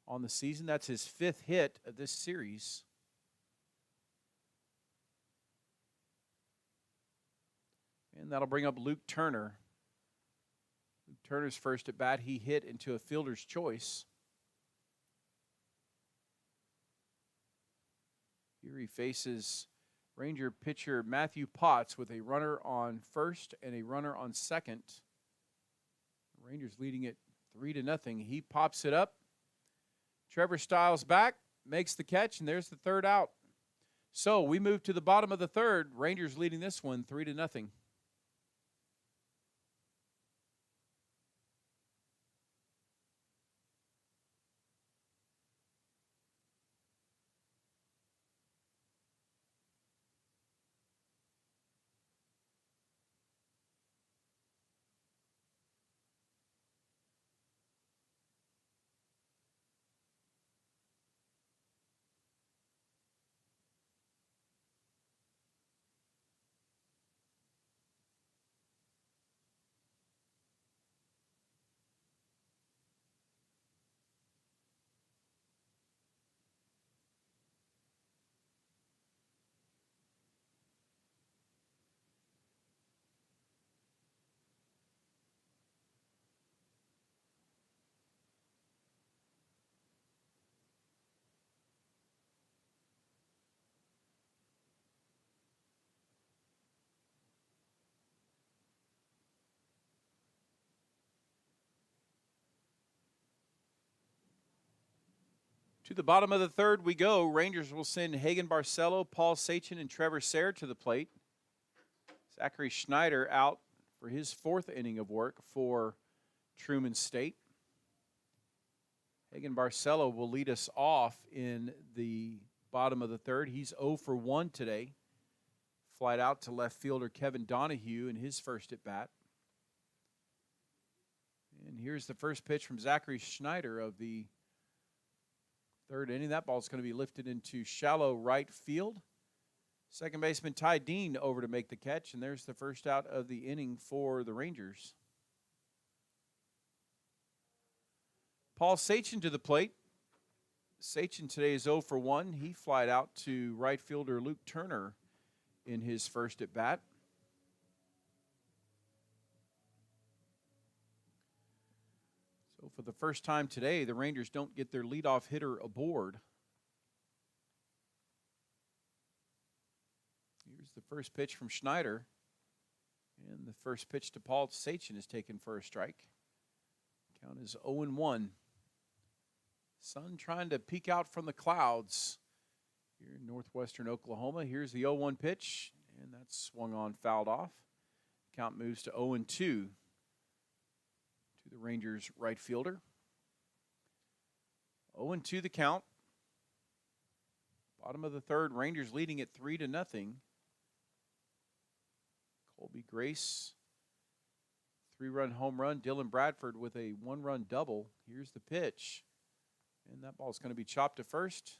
on the season. That's his 5th hit of this series. And that'll bring up Luke Turner. Luke Turner's first at bat, he hit into a fielder's choice. Here he faces Ranger pitcher Matthew Potts with a runner on first and a runner on second. The Rangers leading it 3-0. He pops it up. Trevor Stiles back, makes the catch, and there's the third out. So we move to the bottom of the third. Rangers leading this one 3-0. To the bottom of the third we go. Rangers will send Hagen Barcelo, Paul Sachin, and Trevor Sayre to the plate. Zachary Schneider out for his 4th inning of work for Truman State. Hagen Barcelo will lead us off in the bottom of the third. He's 0 for 1 today. Flied out to left fielder Kevin Donahue in his first at bat. And here's the first pitch from Zachary Schneider of the 3rd inning. That ball's going to be lifted into shallow right field. Second baseman Ty Dean over to make the catch, and there's the first out of the inning for the Rangers. Paul Sachin to the plate. Sachin today is 0 for 1. He flied out to right fielder Luke Turner in his first at bat. So for the first time today, the Rangers don't get their leadoff hitter aboard. Here's the first pitch from Schneider. And the first pitch to Paul Sachin is taken for a strike. Count is 0-1. Sun trying to peek out from the clouds here in northwestern Oklahoma. Here's the 0-1 pitch, and that's swung on, fouled off. Count moves to 0-2 to the Rangers right fielder. 0-2 the count. Bottom of the third, Rangers leading it 3-0. Colby Grace, 3-run home run. Dylan Bradford with a 1-run double. Here's the pitch. And that ball's going to be chopped to first.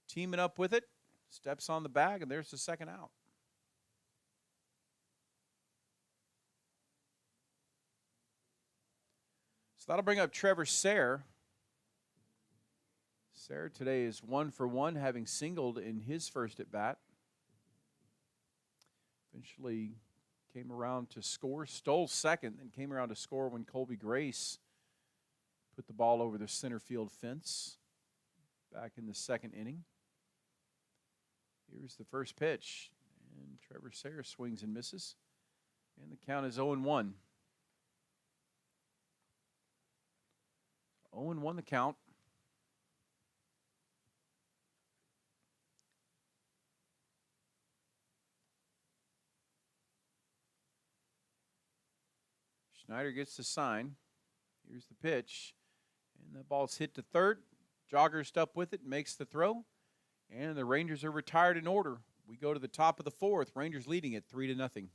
Teaming up with it. Steps on the bag, and there's the second out. So that'll bring up Trevor Sayre. Sayre today is 1 for 1, having singled in his first at bat. Eventually came around to score, stole second, and came around to score when Colby Grace put the ball over the center field fence back in the second inning. Here's the first pitch, and Trevor Sayre swings and misses, and the count is 0-1. 0-1 the count. Schneider gets the sign. Here's the pitch, and the ball's hit to third. Joggers up with it, makes the throw, and the Rangers are retired in order. We go to the top of the fourth. Rangers leading it 3-0.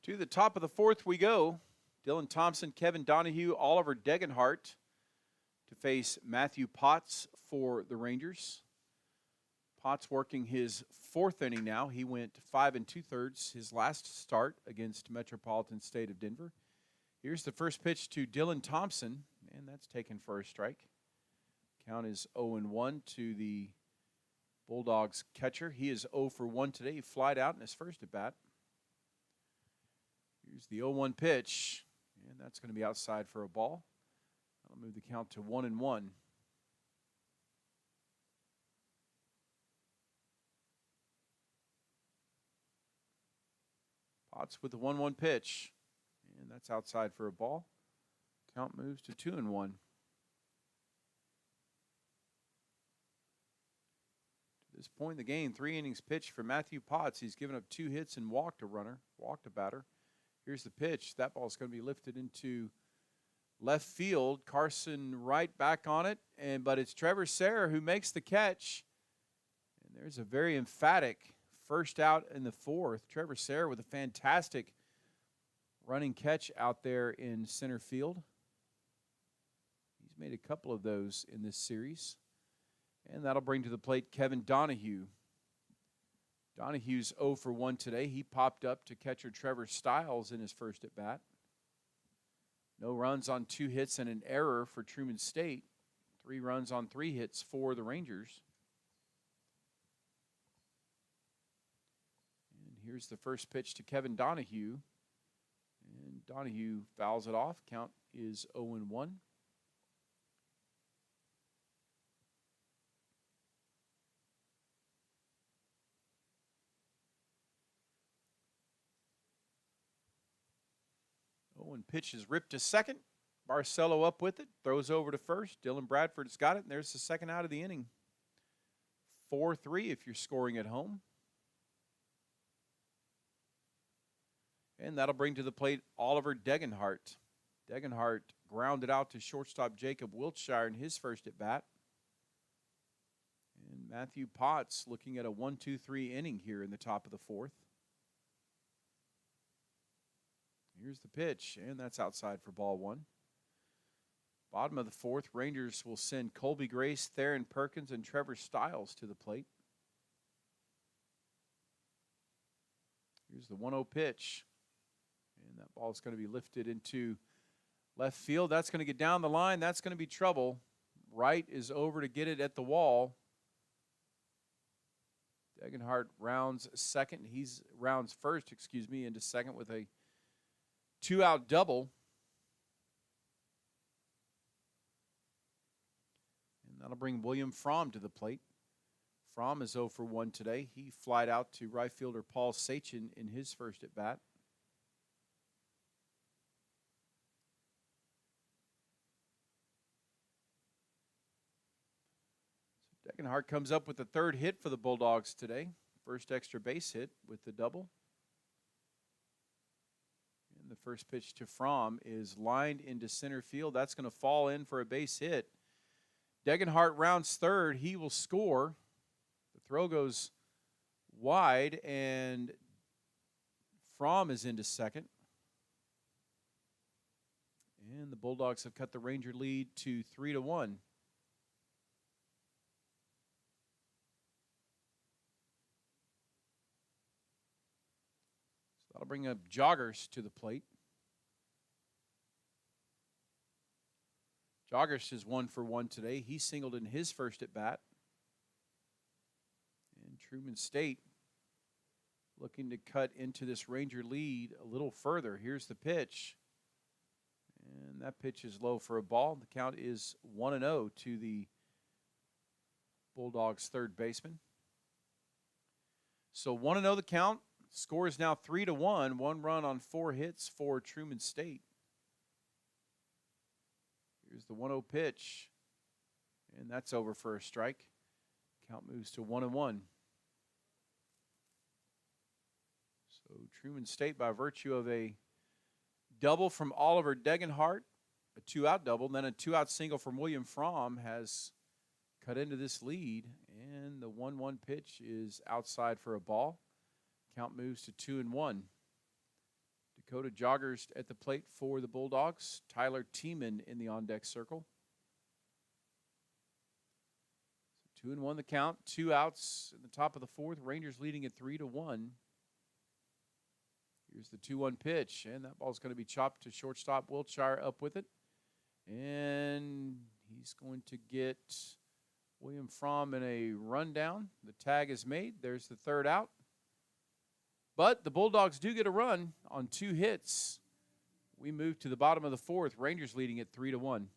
To the top of the fourth we go. Dylan Thompson, Kevin Donahue, Oliver Degenhart to face Matthew Potts for the Rangers. Potts working his fourth inning now. He went 5 2/3 his last start against Metropolitan State of Denver. Here's the first pitch to Dylan Thompson, and that's taken for a strike. Count is 0-1 to the Bulldogs catcher. He is 0 for 1 today. He flied out in his first at bat. Here's the 0-1 pitch, and that's going to be outside for a ball. That'll move the count to 1-1. Potts with the 1-1 pitch, and that's outside for a ball. Count moves to 2-1. To this point in the game, 3 innings pitched for Matthew Potts. He's given up 2 hits and walked a batter. Here's the pitch. That ball's going to be lifted into left field. Carson Wright back on it, but it's Trevor Sayre who makes the catch. And there's a very emphatic first out in the fourth. Trevor Sayre with a fantastic running catch out there in center field. He's made a couple of those in this series. And that'll bring to the plate Kevin Donahue. Donahue's 0 for 1 today. He popped up to catcher Trevor Stiles in his first at bat. No runs on 2 hits and an error for Truman State. 3 runs on 3 hits for the Rangers. And here's the first pitch to Kevin Donahue. And Donahue fouls it off. Count is 0-1. Owen pitch is ripped to second. Barcelo up with it. Throws over to first. Dylan Bradford's got it, and there's the second out of the inning. 4-3 if you're scoring at home. And that'll bring to the plate Oliver Degenhart. Degenhart grounded out to shortstop Jacob Wiltshire in his first at bat. And Matthew Potts looking at a 1-2-3 inning here in the top of the fourth. Here's the pitch, and that's outside for ball one. Bottom of the fourth, Rangers will send Colby Grace, Theron Perkins, and Trevor Stiles to the plate. Here's the 1-0 pitch. And that ball is going to be lifted into left field. That's going to get down the line. That's going to be trouble. Wright is over to get it at the wall. Degenhart rounds first, into second with a 2-out double. And that'll bring William Fromm to the plate. Fromm is 0 for 1 today. He flied out to right fielder Paul Sachin in his first at bat. So Degenhart comes up with the third hit for the Bulldogs today. First extra base hit with the double. And the first pitch to Fromm is lined into center field. That's going to fall in for a base hit. Degenhart rounds third. He will score. The throw goes wide, and Fromm is into second. And the Bulldogs have cut the Ranger lead to 3-1. So that'll bring up Joggers to the plate. Joggers is 1 for 1 today. He singled in his first at bat. And Truman State looking to cut into this Ranger lead a little further. Here's the pitch. And that pitch is low for a ball. The count is 1-0 to the Bulldogs' third baseman. So 1-0 the count. Score is now 3-1. 1 run on 4 hits for Truman State. Here's the 1-0 pitch. And that's over for a strike. Count moves to 1-1. So Truman State, by virtue of a double from Oliver Degenhart, a 2-out double, and then a 2-out single from William Fromm, has cut into this lead. And the 1-1 pitch is outside for a ball. Count moves to 2-1. Dakota Joggers at the plate for the Bulldogs. Tyler Tiemann in the on-deck circle. So 2-1 the count. 2 outs in the top of the fourth. Rangers leading at 3-1. Here's the 2-1 pitch, and that ball's going to be chopped to shortstop. Wiltshire up with it. And he's going to get William Fromm in a rundown. The tag is made. There's the third out. But the Bulldogs do get a run on 2 hits. We move to the bottom of the fourth. Rangers leading at 3-1.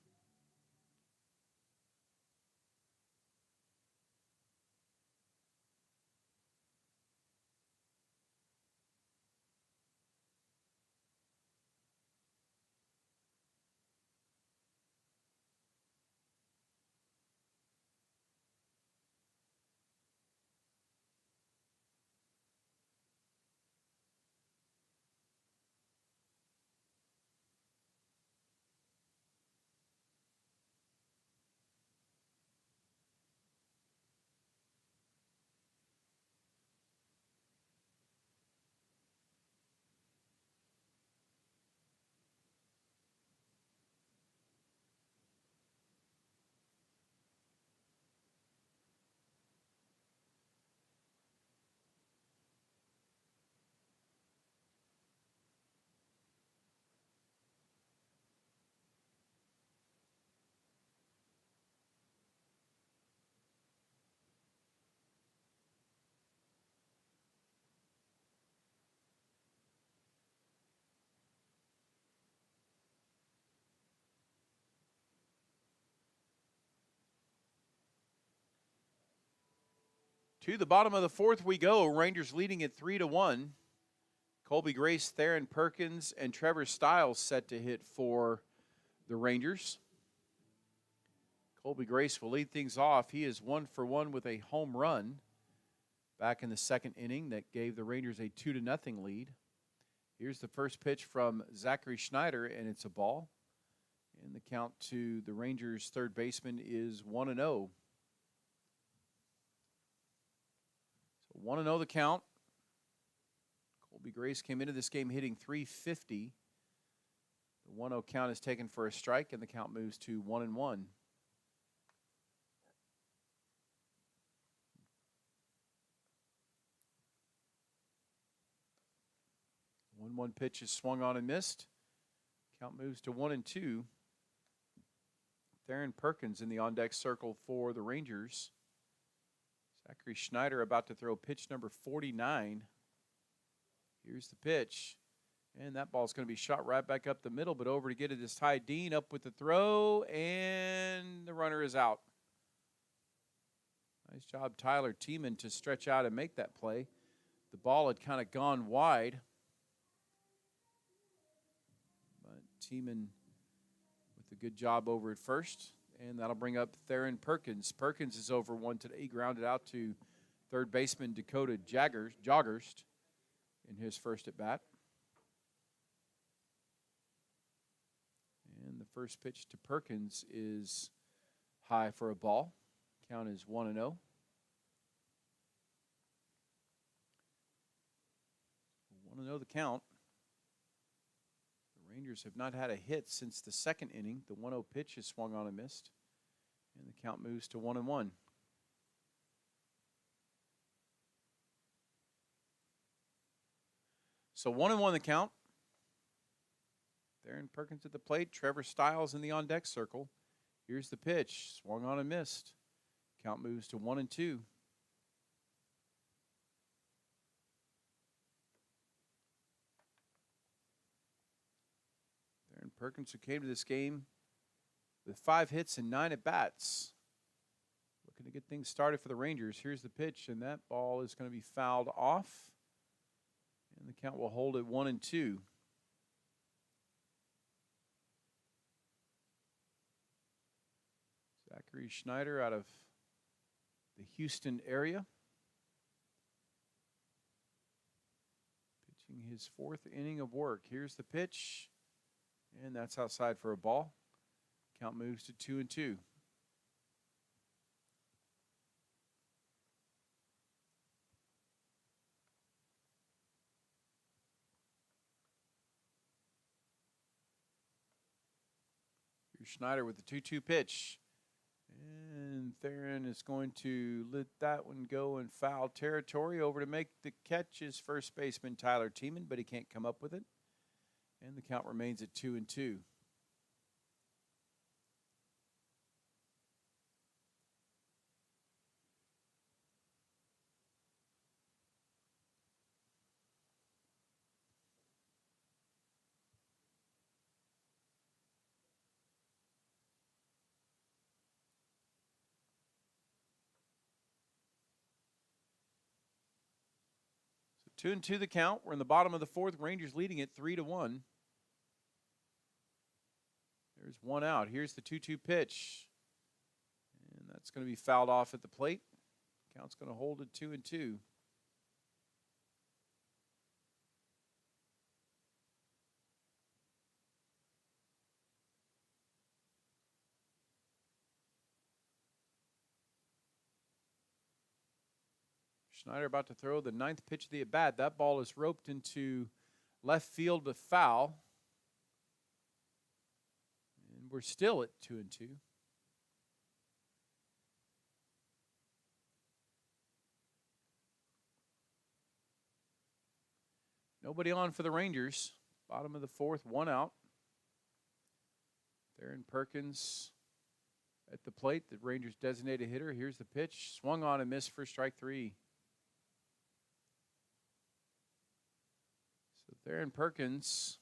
To the bottom of the fourth we go. Rangers leading at 3-1. Colby Grace, Theron Perkins, and Trevor Stiles set to hit for the Rangers. Colby Grace will lead things off. He is 1 for 1 with a home run back in the second inning that gave the Rangers a 2-0 lead. Here's the first pitch from Zachary Schneider, and it's a ball. And the count to the Rangers' third baseman is 1-0. So 1-0 the count. Colby Grace came into this game hitting .350. The 1-0 count is taken for a strike, and the count moves to 1-1. The 1-1 pitch is swung on and missed. Count moves to 1-2. Theron Perkins in the on-deck circle for the Rangers. Zachary Schneider about to throw pitch number 49. Here's the pitch. And that ball's going to be shot right back up the middle, but over to get it is Ty Dean up with the throw, and the runner is out. Nice job, Tyler Tiemann, to stretch out and make that play. The ball had kind of gone wide. But Tiemann with a good job over at first, and that'll bring up Theron Perkins. Perkins is over one today. He grounded out to third baseman Dakota Joggerst in his first at bat. And the first pitch to Perkins is high for a ball. Count is 1-0. 1-0 the count. The Rangers have not had a hit since the second inning. The 1-0 pitch is swung on and missed. And the count moves to 1-1. So 1-1 the count. Theron Perkins at the plate. Trevor Stiles in the on-deck circle. Here's the pitch. Swung on and missed. Count moves to 1-2. Theron Perkins, who came to this game with 5 hits and 9 at-bats. Looking to get things started for the Rangers. Here's the pitch, and that ball is going to be fouled off. And the count will hold at 1-2. Zachary Schneider out of the Houston area. Pitching his 4th inning of work. Here's the pitch, and that's outside for a ball. Count moves to 2-2. Here's Schneider with the 2-2 pitch. And Theron is going to let that one go in foul territory. Over to make the catch is first baseman Tyler Tiemann, but he can't come up with it. And the count remains at 2-2. So 2-2 the count. We're in the bottom of the 4th. Rangers leading it 3-1. There's one out. Here's the 2-2 pitch. And that's going to be fouled off at the plate. Count's going to hold at 2-2. Schneider about to throw the 9th pitch of the at-bat. That ball is roped into left field with foul. And we're still at 2-2. Nobody on for the Rangers. Bottom of the 4th, 1 out. Theron Perkins at the plate, the Rangers' designated hitter. Here's the pitch. Swung on and missed for strike 3. Theron Perkins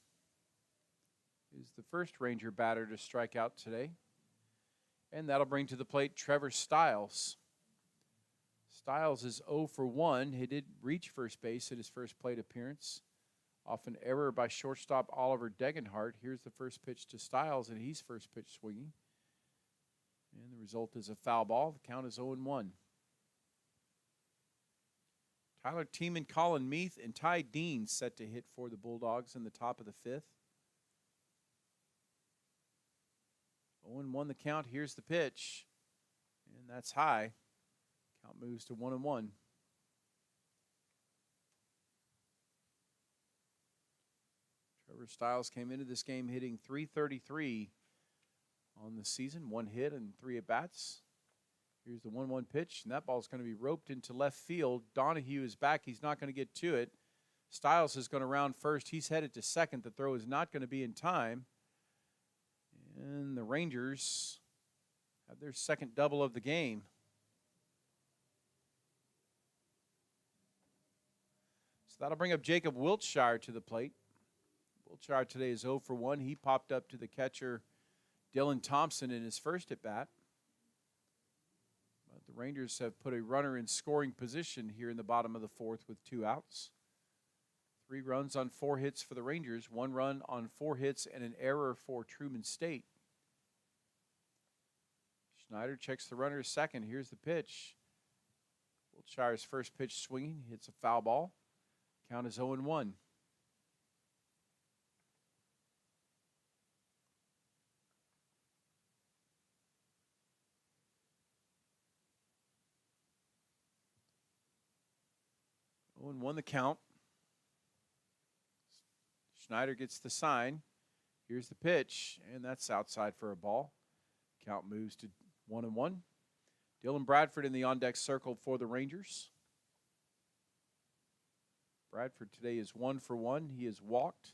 is the first Ranger batter to strike out today. And that'll bring to the plate Trevor Stiles. Stiles is 0 for 1. He did reach first base at his first plate appearance. Off an error by shortstop Oliver Degenhardt. Here's the first pitch to Stiles, and he's first pitch swinging. And the result is a foul ball. The count is 0-1. Tyler Tiemann, Colin Meath, and Ty Dean set to hit for the Bulldogs in the top of the 5th. 0-1 the count. Here's the pitch. And that's high. Count moves to 1-1. Trevor Trevor Stiles came into this game hitting .333 on the season, 1 hit and 3 at-bats. Here's the 1-1 pitch, and that ball's going to be roped into left field. Donahue is back. He's not going to get to it. Stiles is going to round first. He's headed to second. The throw is not going to be in time. And the Rangers have their second double of the game. So that'll bring up Jacob Wiltshire to the plate. Wiltshire today is 0 for 1. He popped up to the catcher, Dylan Thompson, in his first at-bat. But the Rangers have put a runner in scoring position here in the bottom of the fourth with 2 outs. 3 runs on 4 hits for the Rangers, 1 run on 4 hits, and an error for Truman State. Schneider checks the runner second. Here's the pitch. Wiltshire's first pitch swinging. Hits a foul ball. Count is 0-1. And 1 the count. Schneider gets the sign. Here's the pitch, and that's outside for a ball. Count moves to 1-1. Dylan Bradford in the on-deck circle for the Rangers. Bradford today is 1 for 1. He has walked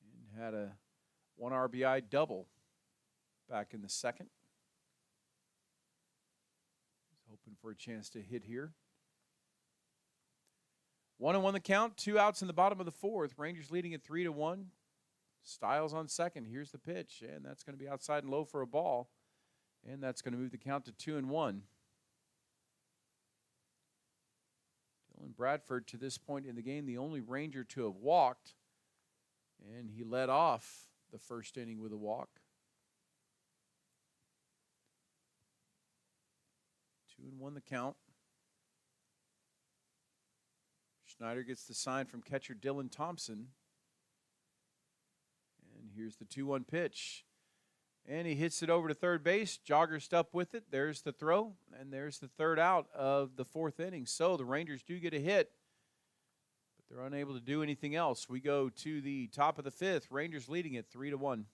and had a 1 RBI double back in the second. He's hoping for a chance to hit here. 1-1 the count, 2 outs in the bottom of the fourth. Rangers leading at 3-1. Stiles on second. Here's the pitch, and that's going to be outside and low for a ball. And that's going to move the count to 2-1. Dylan Bradford, to this point in the game, the only Ranger to have walked. And he led off the first inning with a walk. 2-1 the count. Schneider gets the sign from catcher Dylan Thompson. And here's the 2-1 pitch. And he hits it over to third base. Joggers up with it. There's the throw. And there's the third out of the fourth inning. So the Rangers do get a hit, but they're unable to do anything else. We go to the top of the fifth. Rangers leading it 3-1.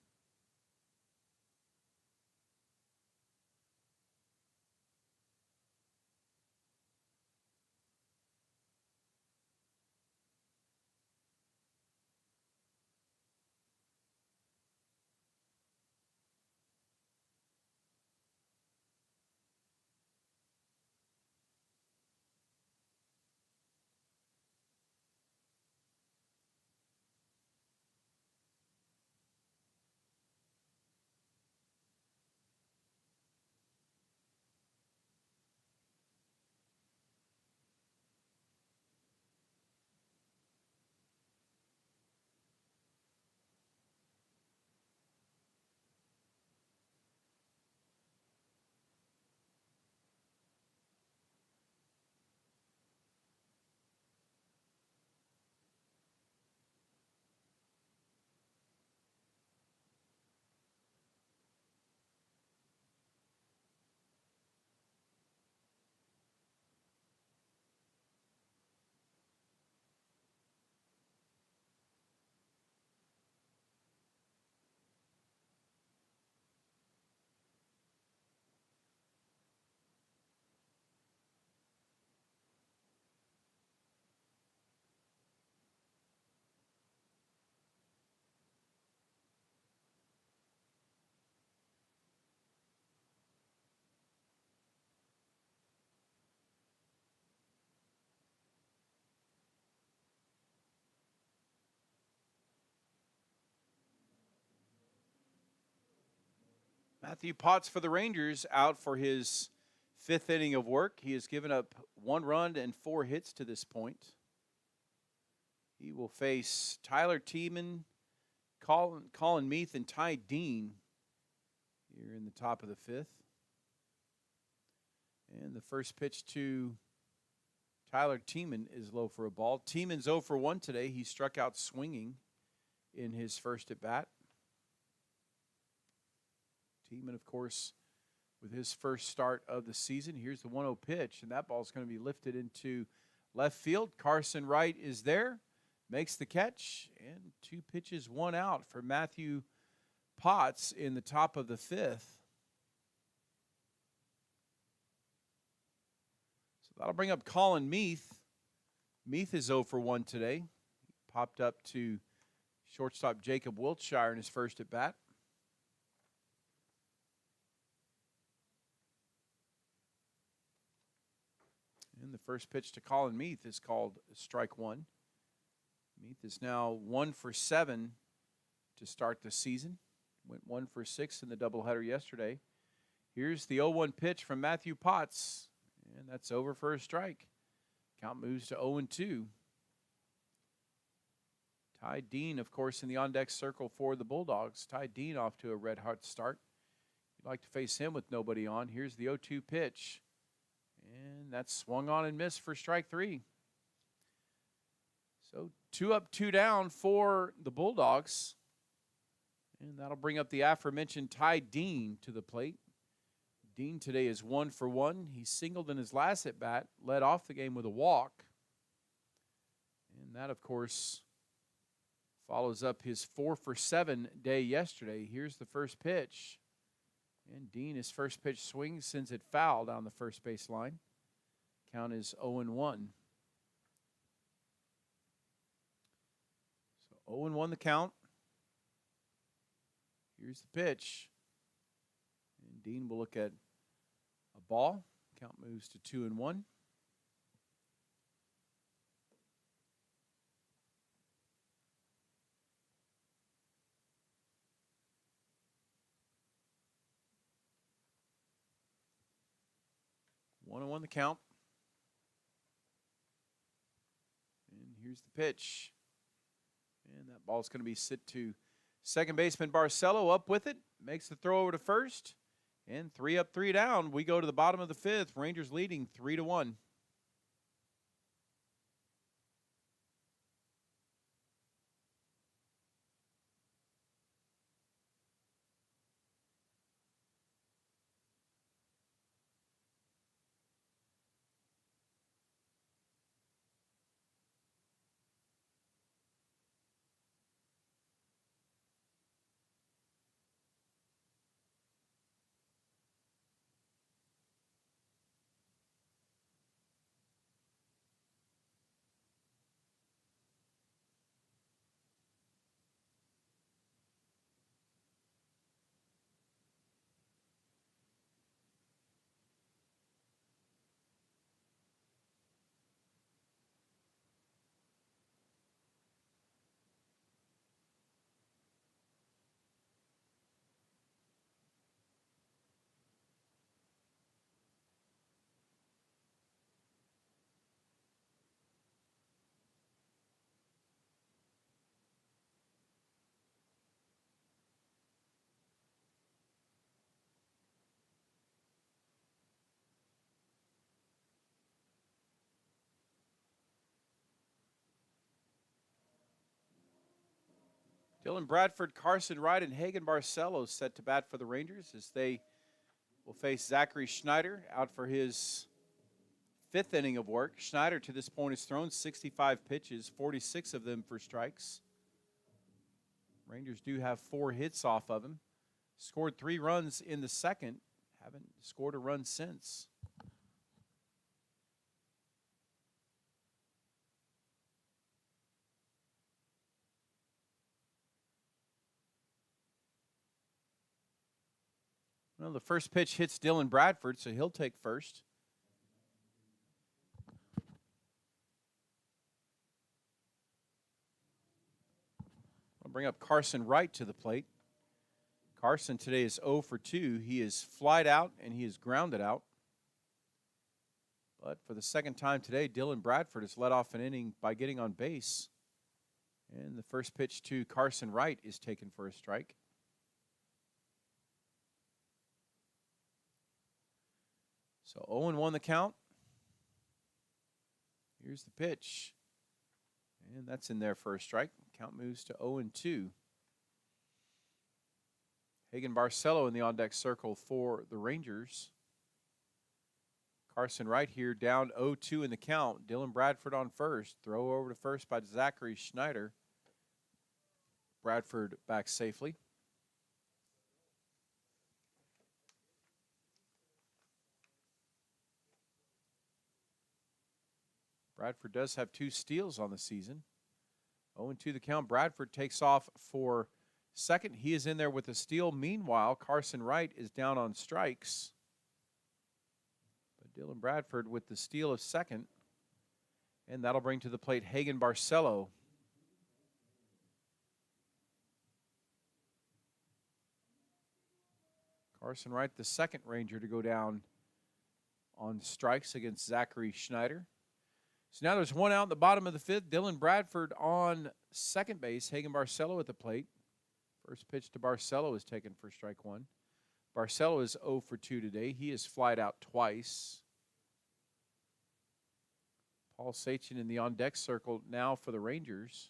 Matthew Potts for the Rangers out for his 5th inning of work. He has given up 1 run and 4 hits to this point. He will face Tyler Tiemann, Colin Meath, and Ty Dean here in the top of the 5th. And the first pitch to Tyler Tiemann is low for a ball. Tiemann's 0 for 1 today. He struck out swinging in his first at-bat. Tiemann, of course, with his first start of the season. Here's the 1-0 pitch, and that ball's going to be lifted into left field. Carson Wright is there. makes the catch, and 2 pitches, 1 out for Matthew Potts in the top of the 5th. So that'll bring up Colin Meath. Meath is 0 for 1 today. He popped up to shortstop Jacob Wiltshire in his first at bat. And the first pitch to Colin Meath is called strike 1. Meath is now 1 for 7 to start the season. Went 1 for 6 in the doubleheader yesterday. Here's the 0-1 pitch from Matthew Potts, and that's over for a strike. Count moves to 0-2. Ty Dean, of course, in the on-deck circle for the Bulldogs. Ty Dean off to a red-hot start. You'd like to face him with nobody on. Here's the 0-2 pitch. And that's swung on and missed for strike 3. So 2 up, 2 down for the Bulldogs. And that'll bring up the aforementioned Ty Dean to the plate. Dean today is 1 for 1. He singled in his last at-bat, led off the game with a walk. And that, of course, follows up his 4 for 7 day yesterday. Here's the first pitch. And Dean, his first pitch swing, sends it foul down the first base line. Count is 0-1. So 0-1 the count. Here's the pitch. And Dean will look at a ball. Count moves to 2-1. One and 1 the count. And here's the pitch. And that ball's going to be sent to second baseman Barcelo. Up with it. Makes the throw over to first. And 3 up, 3 down. We go to the bottom of the 5th. Rangers leading 3-1. Dylan Bradford, Carson Wright, and Hagen Barcelo set to bat for the Rangers as they will face Zachary Schneider out for his 5th inning of work. Schneider to this point has thrown 65 pitches, 46 of them for strikes. Rangers do have 4 hits off of him. Scored 3 runs in the second. Haven't scored a run since. Well, the first pitch hits Dylan Bradford, so he'll take first. I'll bring up Carson Wright to the plate. Carson today is 0 for 2. He is flied out and he is grounded out. But for the second time today, Dylan Bradford has led off an inning by getting on base. And the first pitch to Carson Wright is taken for a strike. So 0-1 the count. Here's the pitch. And that's in there for a strike. Count moves to 0-2. Hagen Barcelo in the on-deck circle for the Rangers. Carson Wright here down 0-2 in the count. Dylan Bradford on first. Throw over to first by Zachary Schneider. Bradford back safely. Bradford does have 2 steals on the season. 0-2 the count. Bradford takes off for second. He is in there with a steal. Meanwhile, Carson Wright is down on strikes. But Dylan Bradford with the steal of second. And that'll bring to the plate Hagen Barcelo. Carson Wright, the second Ranger to go down on strikes against Zachary Schneider. So now there's one out in the bottom of the fifth. Dylan Bradford on second base. Hagen Barcelo at the plate. First pitch to Barcelo is taken for strike one. Barcelo is 0 for 2 today. He has flied out twice. Paul Sachin in the on-deck circle now for the Rangers.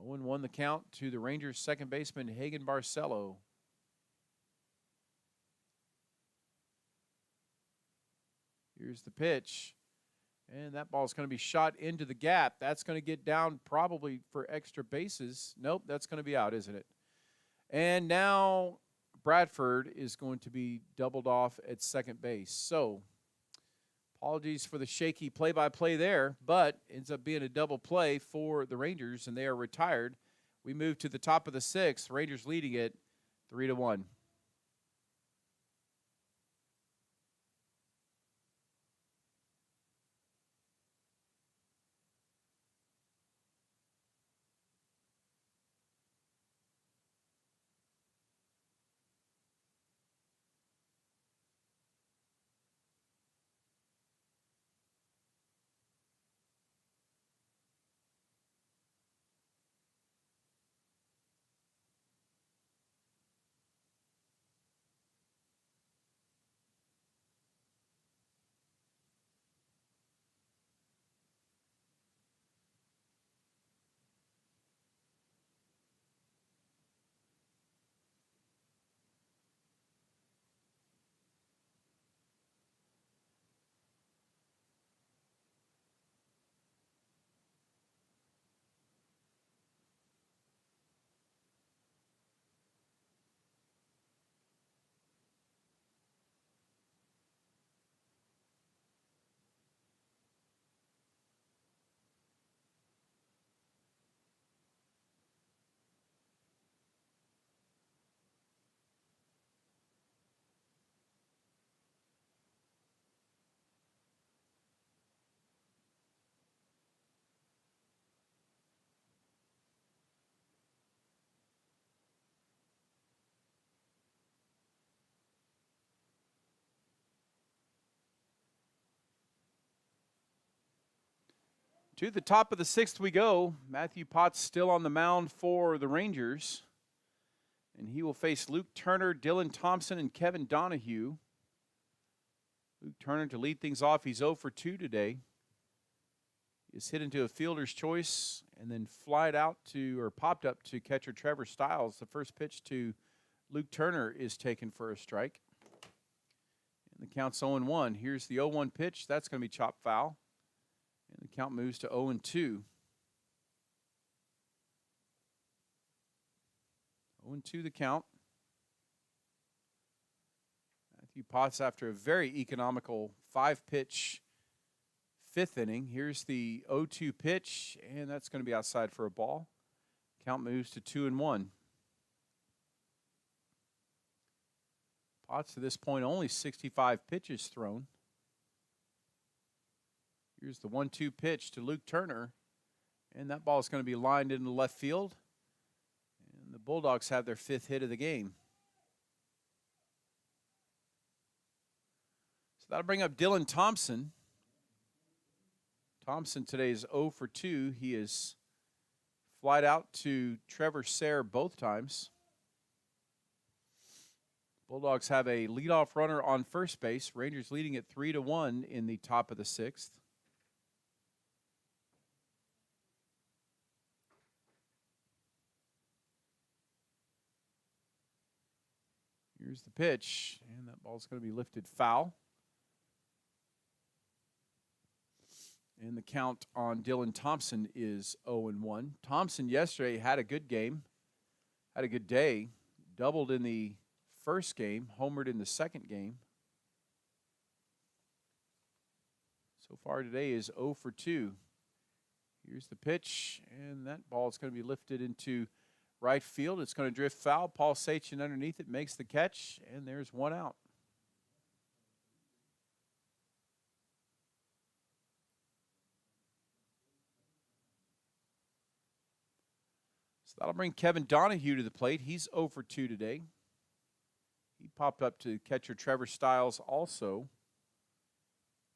0-1 the count to the Rangers' second baseman, Hagen Barcelo. Here's the pitch. And that ball is going to be shot into the gap. That's going to get down probably for extra bases. Nope, that's going to be out, isn't it? And now Bradford is going to be doubled off at second base. So apologies for the shaky play-by-play there, but ends up being a double play for the Rangers, and they are retired. We move to the top of the sixth. Rangers leading it 3-1. To the top of the sixth we go. Matthew Potts still on the mound for the Rangers. And he will face Luke Turner, Dylan Thompson, and Kevin Donahue. Luke Turner to lead things off. He's 0 for 2 today. He's hit into a fielder's choice and then popped up to catcher Trevor Stiles. The first pitch to Luke Turner is taken for a strike. And the count's 0-1. Here's the 0-1 pitch. That's going to be chopped foul. And the count moves to 0-2. 0-2 the count. Matthew Potts after a very economical 5-pitch fifth inning. Here's the 0-2 pitch, and that's going to be outside for a ball. Count moves to 2-1. Potts to this point only 65 pitches thrown. Here's the 1-2 pitch to Luke Turner, and that ball is going to be lined into left field. And the Bulldogs have their 5th hit of the game. So that'll bring up Dylan Thompson. Thompson today is 0 for 2. He is flied out to Trevor Sayre both times. Bulldogs have a leadoff runner on first base. Rangers leading it 3-1 in the top of the 6th. Here's the pitch, and that ball's going to be lifted foul. And the count on Dylan Thompson is 0-1. Thompson yesterday had a good game, had a good day, doubled in the first game, homered in the second game. So far today is 0 for 2. Here's the pitch, and that ball is going to be lifted into right field. It's going to drift foul. Paul Sachin underneath it makes the catch, and there's one out. So that'll bring Kevin Donahue to the plate. He's 0 for 2 today. He popped up to catcher Trevor Stiles also.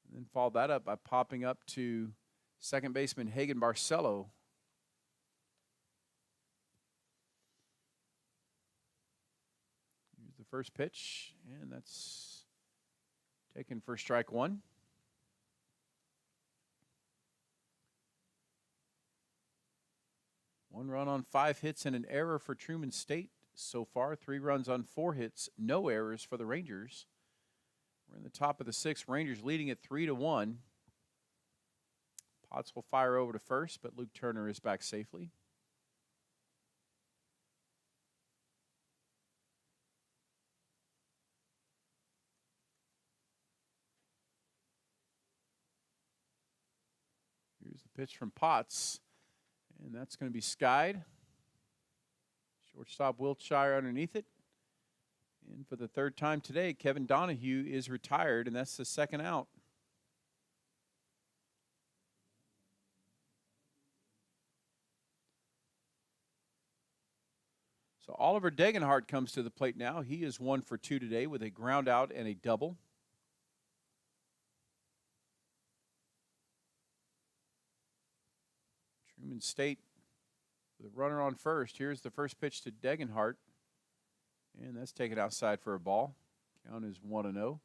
And then followed that up by popping up to second baseman Hagen Barcelo. Here's the first pitch, and that's taken for strike one. One run on 5 hits and an error for Truman State so far. 3 runs on 4 hits, no errors for the Rangers. We're in the top of the 6th. Rangers leading it 3-1. Potts will fire over to first, but Luke Turner is back safely. Here's the pitch from Potts, and that's going to be skied. Shortstop Wiltshire underneath it. And for the third time today, Kevin Donahue is retired, and that's the second out. So Oliver Degenhardt comes to the plate now. He is 1 for 2 today with a ground out and a double. Truman State with a runner on first. Here's the first pitch to Degenhardt. And that's taken outside for a ball. Count is 1-0. 1-0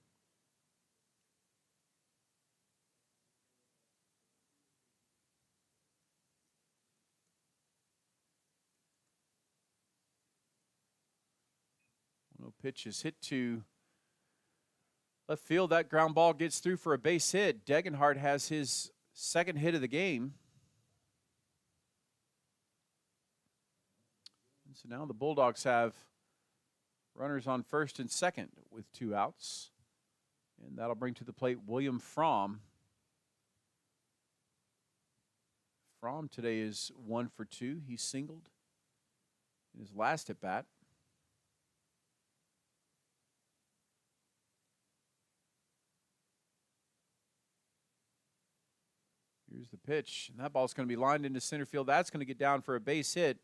pitch is hit to left field. That ground ball gets through for a base hit. Degenhardt has his second hit of the game. And so now the Bulldogs have runners on first and second with 2 outs. And that'll bring to the plate William Fromm. Fromm today is 1 for 2. He singled in his last at bat. Here's the pitch. And that ball's going to be lined into center field. That's going to get down for a base hit.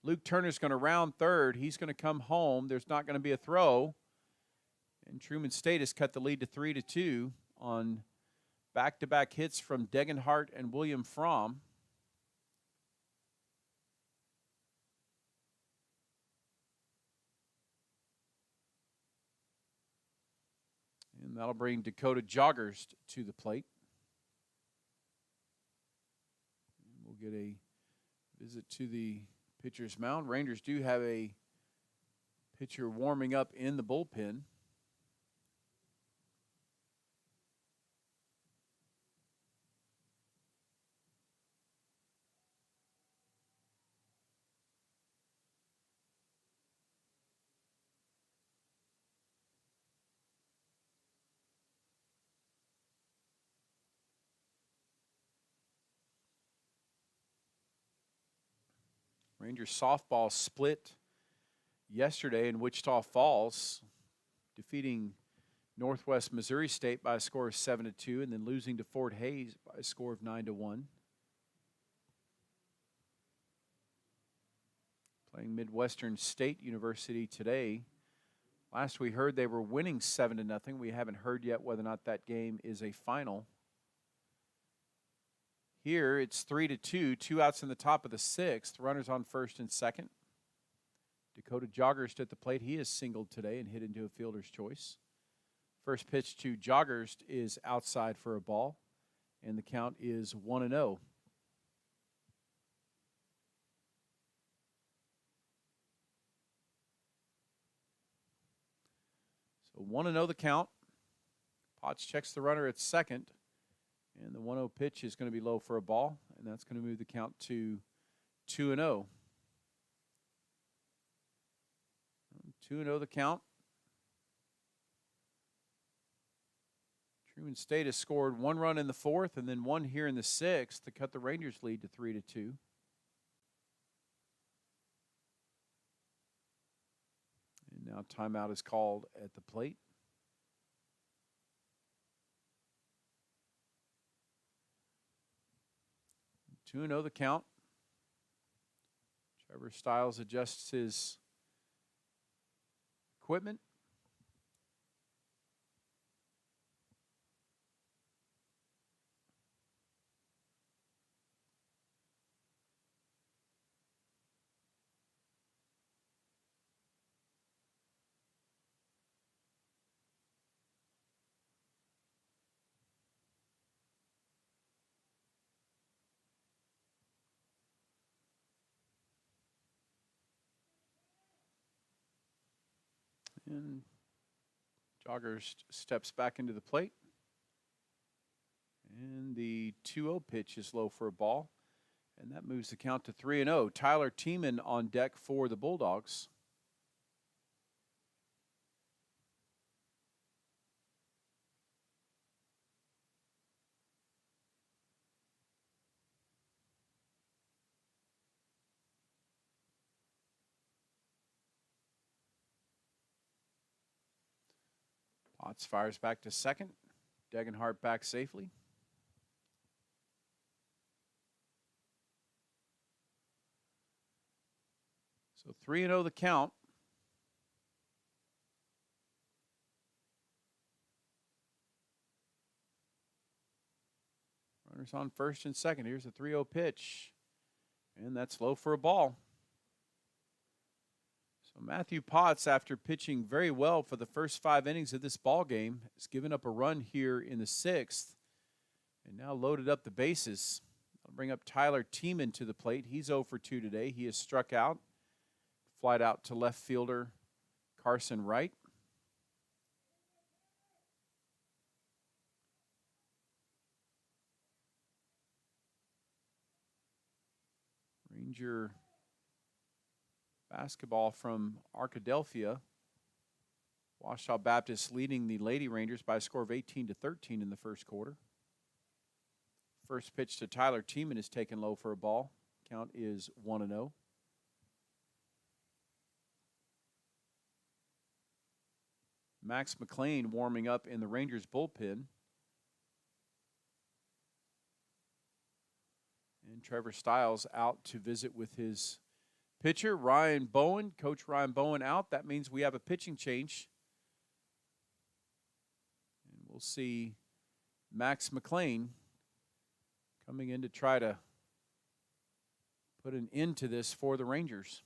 Luke Turner's going to round third. He's going to come home. There's not going to be a throw. And Truman State has cut the lead to 3-2 on back-to-back hits from Degenhardt and William Fromm. And that'll bring Dakota Joggers to the plate. And we'll get a visit to the pitcher's mound. Rangers do have a pitcher warming up in the bullpen. Rangers softball split yesterday in Wichita Falls, defeating Northwest Missouri State by a score of 7-2, and then losing to Fort Hays by a score of 9-1. Playing Midwestern State University today. Last we heard they were winning 7-0. We haven't heard yet whether or not that game is a final. Here it's 3-2, 2 outs in the top of the 6th. Runners on first and second. Dakota Joggers at the plate. He is singled today and hit into a fielder's choice. First pitch to Joggers is outside for a ball, and the count is 1-0. So So 1-0 the count. Potts checks the runner at second. And the 1-0 pitch is going to be low for a ball. And that's going to move the count to 2-0. 2-0 the count. Truman State has scored 1 run in the 4th and then 1 here in the 6th to cut the Rangers' lead to 3-2. And now timeout is called at the plate. Two 2-0 the count. Trevor Stiles adjusts his equipment. And Jogger steps back into the plate. And the 2-0 pitch is low for a ball. And that moves the count to 3-0. Tyler Tiemann on deck for the Bulldogs. Potts fires back to second. Degenhart back safely. So 3-0 the count. Runners on first and second. Here's a 3-0 pitch. And that's low for a ball. So Matthew Potts, after pitching very well for the first 5 innings of this ball game, has given up a run here in the 6th and now loaded up the bases. I'll bring up Tyler Tiemann to the plate. He's 0 for 2 today. He is struck out. Flied out to left fielder Carson Wright. Ranger basketball from Arkadelphia. Ouachita Baptist leading the Lady Rangers by a score of 18-13 in the first quarter. First pitch to Tyler Tiemann is taken low for a ball. Count is 1-0. Max McLean warming up in the Rangers bullpen. And Trevor Stiles out to visit with his pitcher, Ryan Bowen. Coach Ryan Bowen out. That means we have a pitching change. And we'll see Max McLean coming in to try to put an end to this for the Rangers.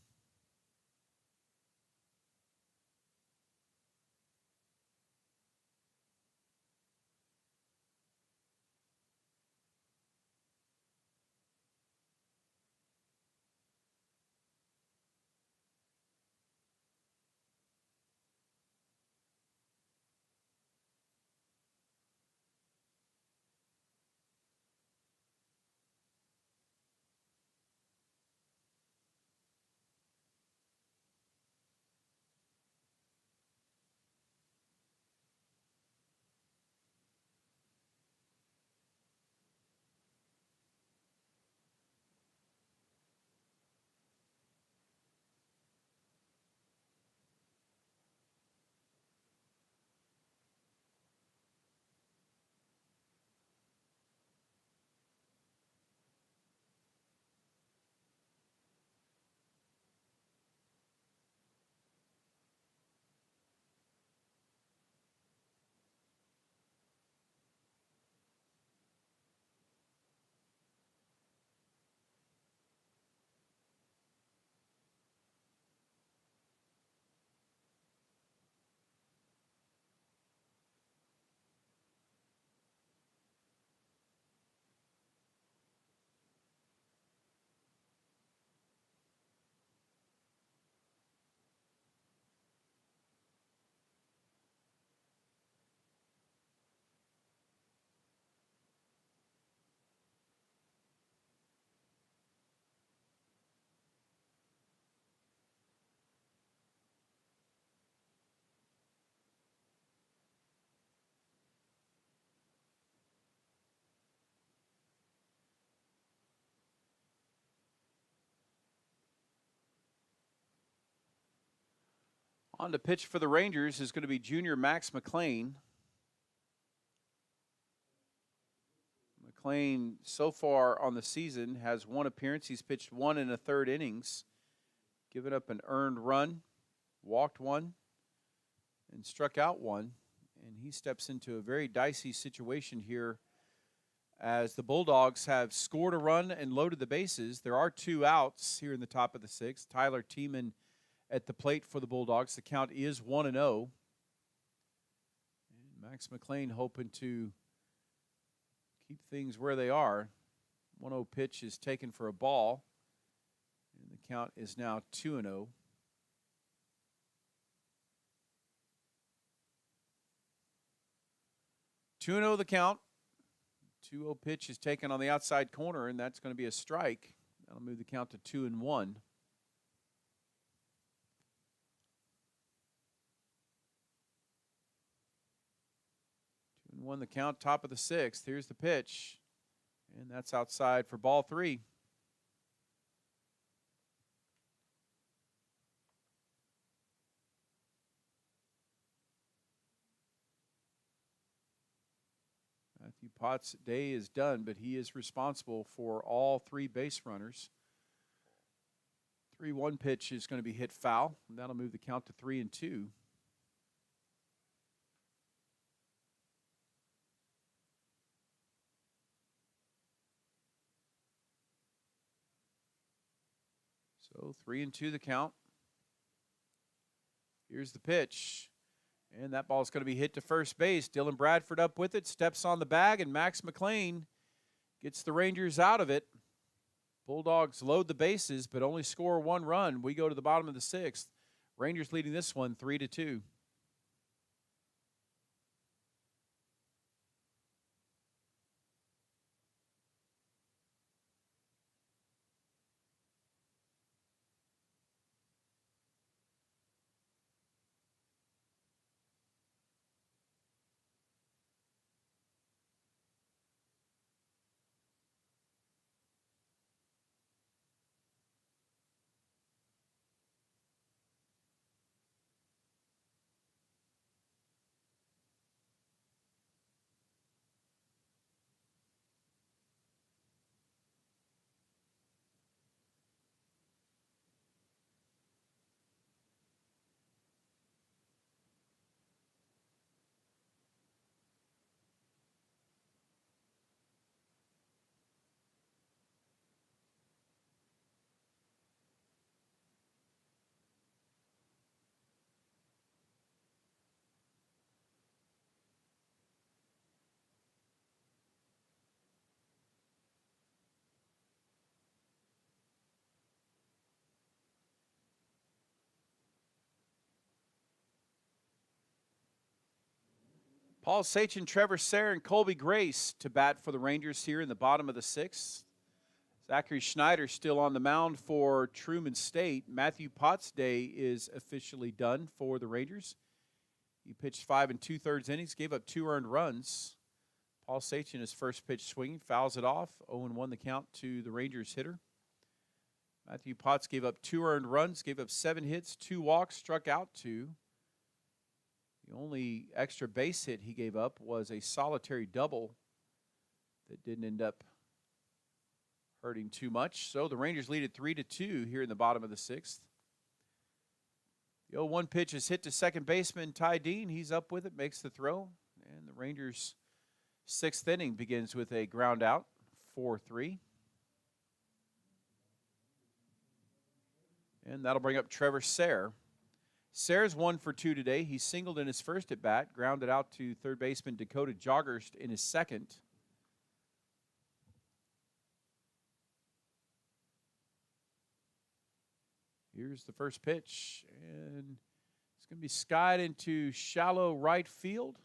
On to pitch for the Rangers is going to be junior Max McLean. McLean, so far on the season, has one appearance. He's pitched 1 1/3 innings, given up an earned run, walked 1, and struck out 1. And he steps into a very dicey situation here as the Bulldogs have scored a run and loaded the bases. There are 2 outs here in the top of the 6th. Tyler Truman at the plate for the Bulldogs. The count is 1-0. And Max McLean hoping to keep things where they are. 1-0 pitch is taken for a ball. And the count is now 2-0. The count. 2-0 pitch is taken on the outside corner, and that's going to be a strike. That'll move the count to 2-1. 2-1 the count, top of the 6th. Here's the pitch, and that's outside for ball 3. Matthew Potts' day is done, but he is responsible for all 3 base runners. 3-1 pitch is going to be hit foul, and that'll move the count to 3-2. So 3-2 the count. Here's the pitch. And that ball is going to be hit to first base. Dylan Bradford up with it, steps on the bag, and Max McLean gets the Rangers out of it. Bulldogs load the bases, but only score 1 run. We go to the bottom of the 6th. Rangers leading this one 3-2. Paul Sachin, Trevor Sayre, and Colby Grace to bat for the Rangers here in the bottom of the 6th. Zachary Schneider still on the mound for Truman State. Matthew Potts' day is officially done for the Rangers. He pitched 5 2/3 innings, gave up 2 earned runs. Paul Sachin, his first pitch swinging, fouls it off. 0-1 the count to the Rangers hitter. Matthew Potts gave up 2 earned runs, gave up 7 hits, 2 walks, struck out 2. The only extra base hit he gave up was a solitary double that didn't end up hurting too much. So the Rangers lead it 3-2 here in the bottom of the 6th. The 0-1 pitch is hit to second baseman Ty Dean. He's up with it, makes the throw. And the Rangers' 6th inning begins with a ground out, 4-3. And that'll bring up Trevor Sayre. Sayre's 1 for 2 today. He singled in his first at bat, grounded out to third baseman Dakota Joggerst in his second. Here's the first pitch, and it's going to be skied into shallow right field.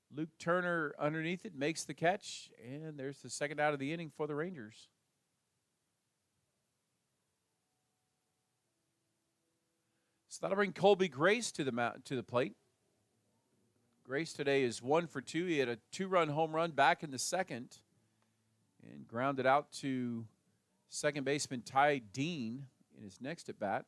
Luke Turner underneath it makes the catch, and there's the second out of the inning for the Rangers. So that'll bring Colby Grace to the plate. Grace today is 1 for 2. He had a 2-run home run back in the second and grounded out to second baseman Ty Dean in his next at bat.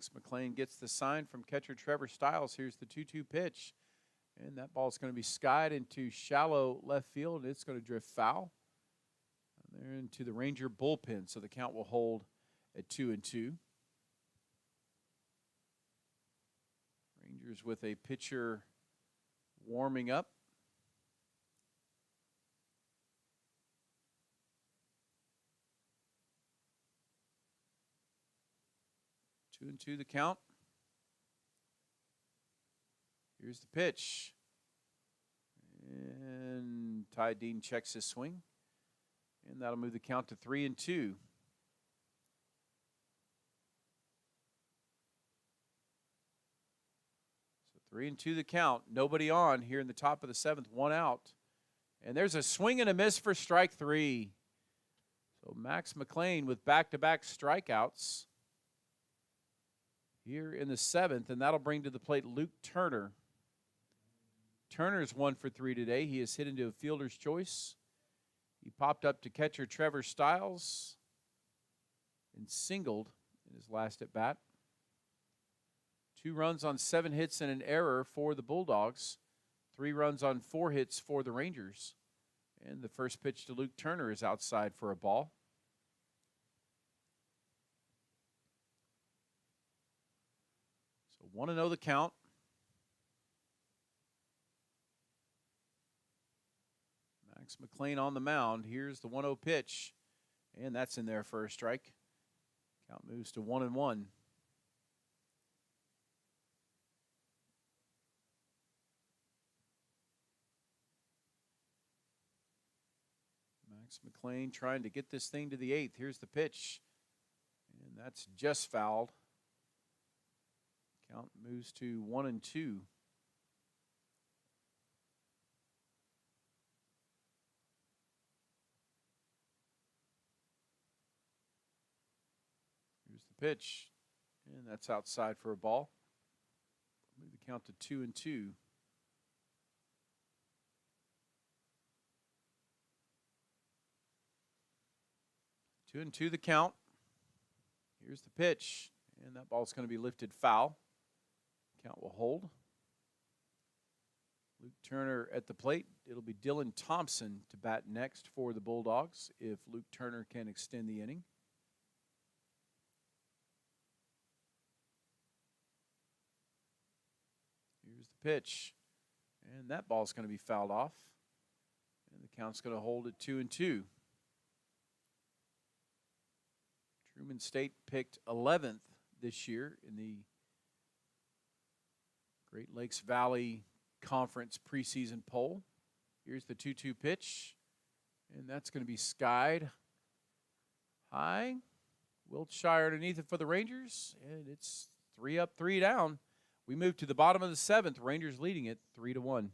Max McLean gets the sign from catcher Trevor Stiles. Here's the 2-2 pitch. And that ball's going to be skied into shallow left field. It's going to drift foul. And they're into the Ranger bullpen, so the count will hold at 2-2. Rangers with a pitcher warming up. 2-2 the count. Here's the pitch. And Ty Dean checks his swing. And that'll move the count to 3-2. So 3-2 the count. Nobody on here in the top of the 7th. 1 out. And there's a swing and a miss for strike 3. So Max McLean with back-to-back strikeouts here in the 7th, and that'll bring to the plate Luke Turner. Turner's 1 for 3 today. He has hit into a fielder's choice. He popped up to catcher Trevor Stiles and singled in his last at bat. 2 runs on 7 hits and an error for the Bulldogs. 3 runs on 4 hits for the Rangers. And the first pitch to Luke Turner is outside for a ball. So 1-0 the count. Max McLean on the mound. Here's the 1-0 pitch. And that's in there for a strike. Count moves to 1-1. Max McLean trying to get this thing to the 8th. Here's the pitch. And that's just fouled. Count moves to 1-2. Here's the pitch. And that's outside for a ball. Move the count to 2-2. 2-2 the count. Here's the pitch. And that ball's going to be lifted foul. Count will hold. Luke Turner at the plate. It'll be Dylan Thompson to bat next for the Bulldogs if Luke Turner can extend the inning. Here's the pitch. And that ball's going to be fouled off. And the count's going to hold at 2-2. Truman State picked 11th this year in the Great Lakes Valley Conference preseason poll. Here's the 2-2 pitch, and that's going to be skied high. Wiltshire underneath it for the Rangers, and it's 3 up, 3 down. We move to the bottom of the 7th. Rangers leading it 3-1.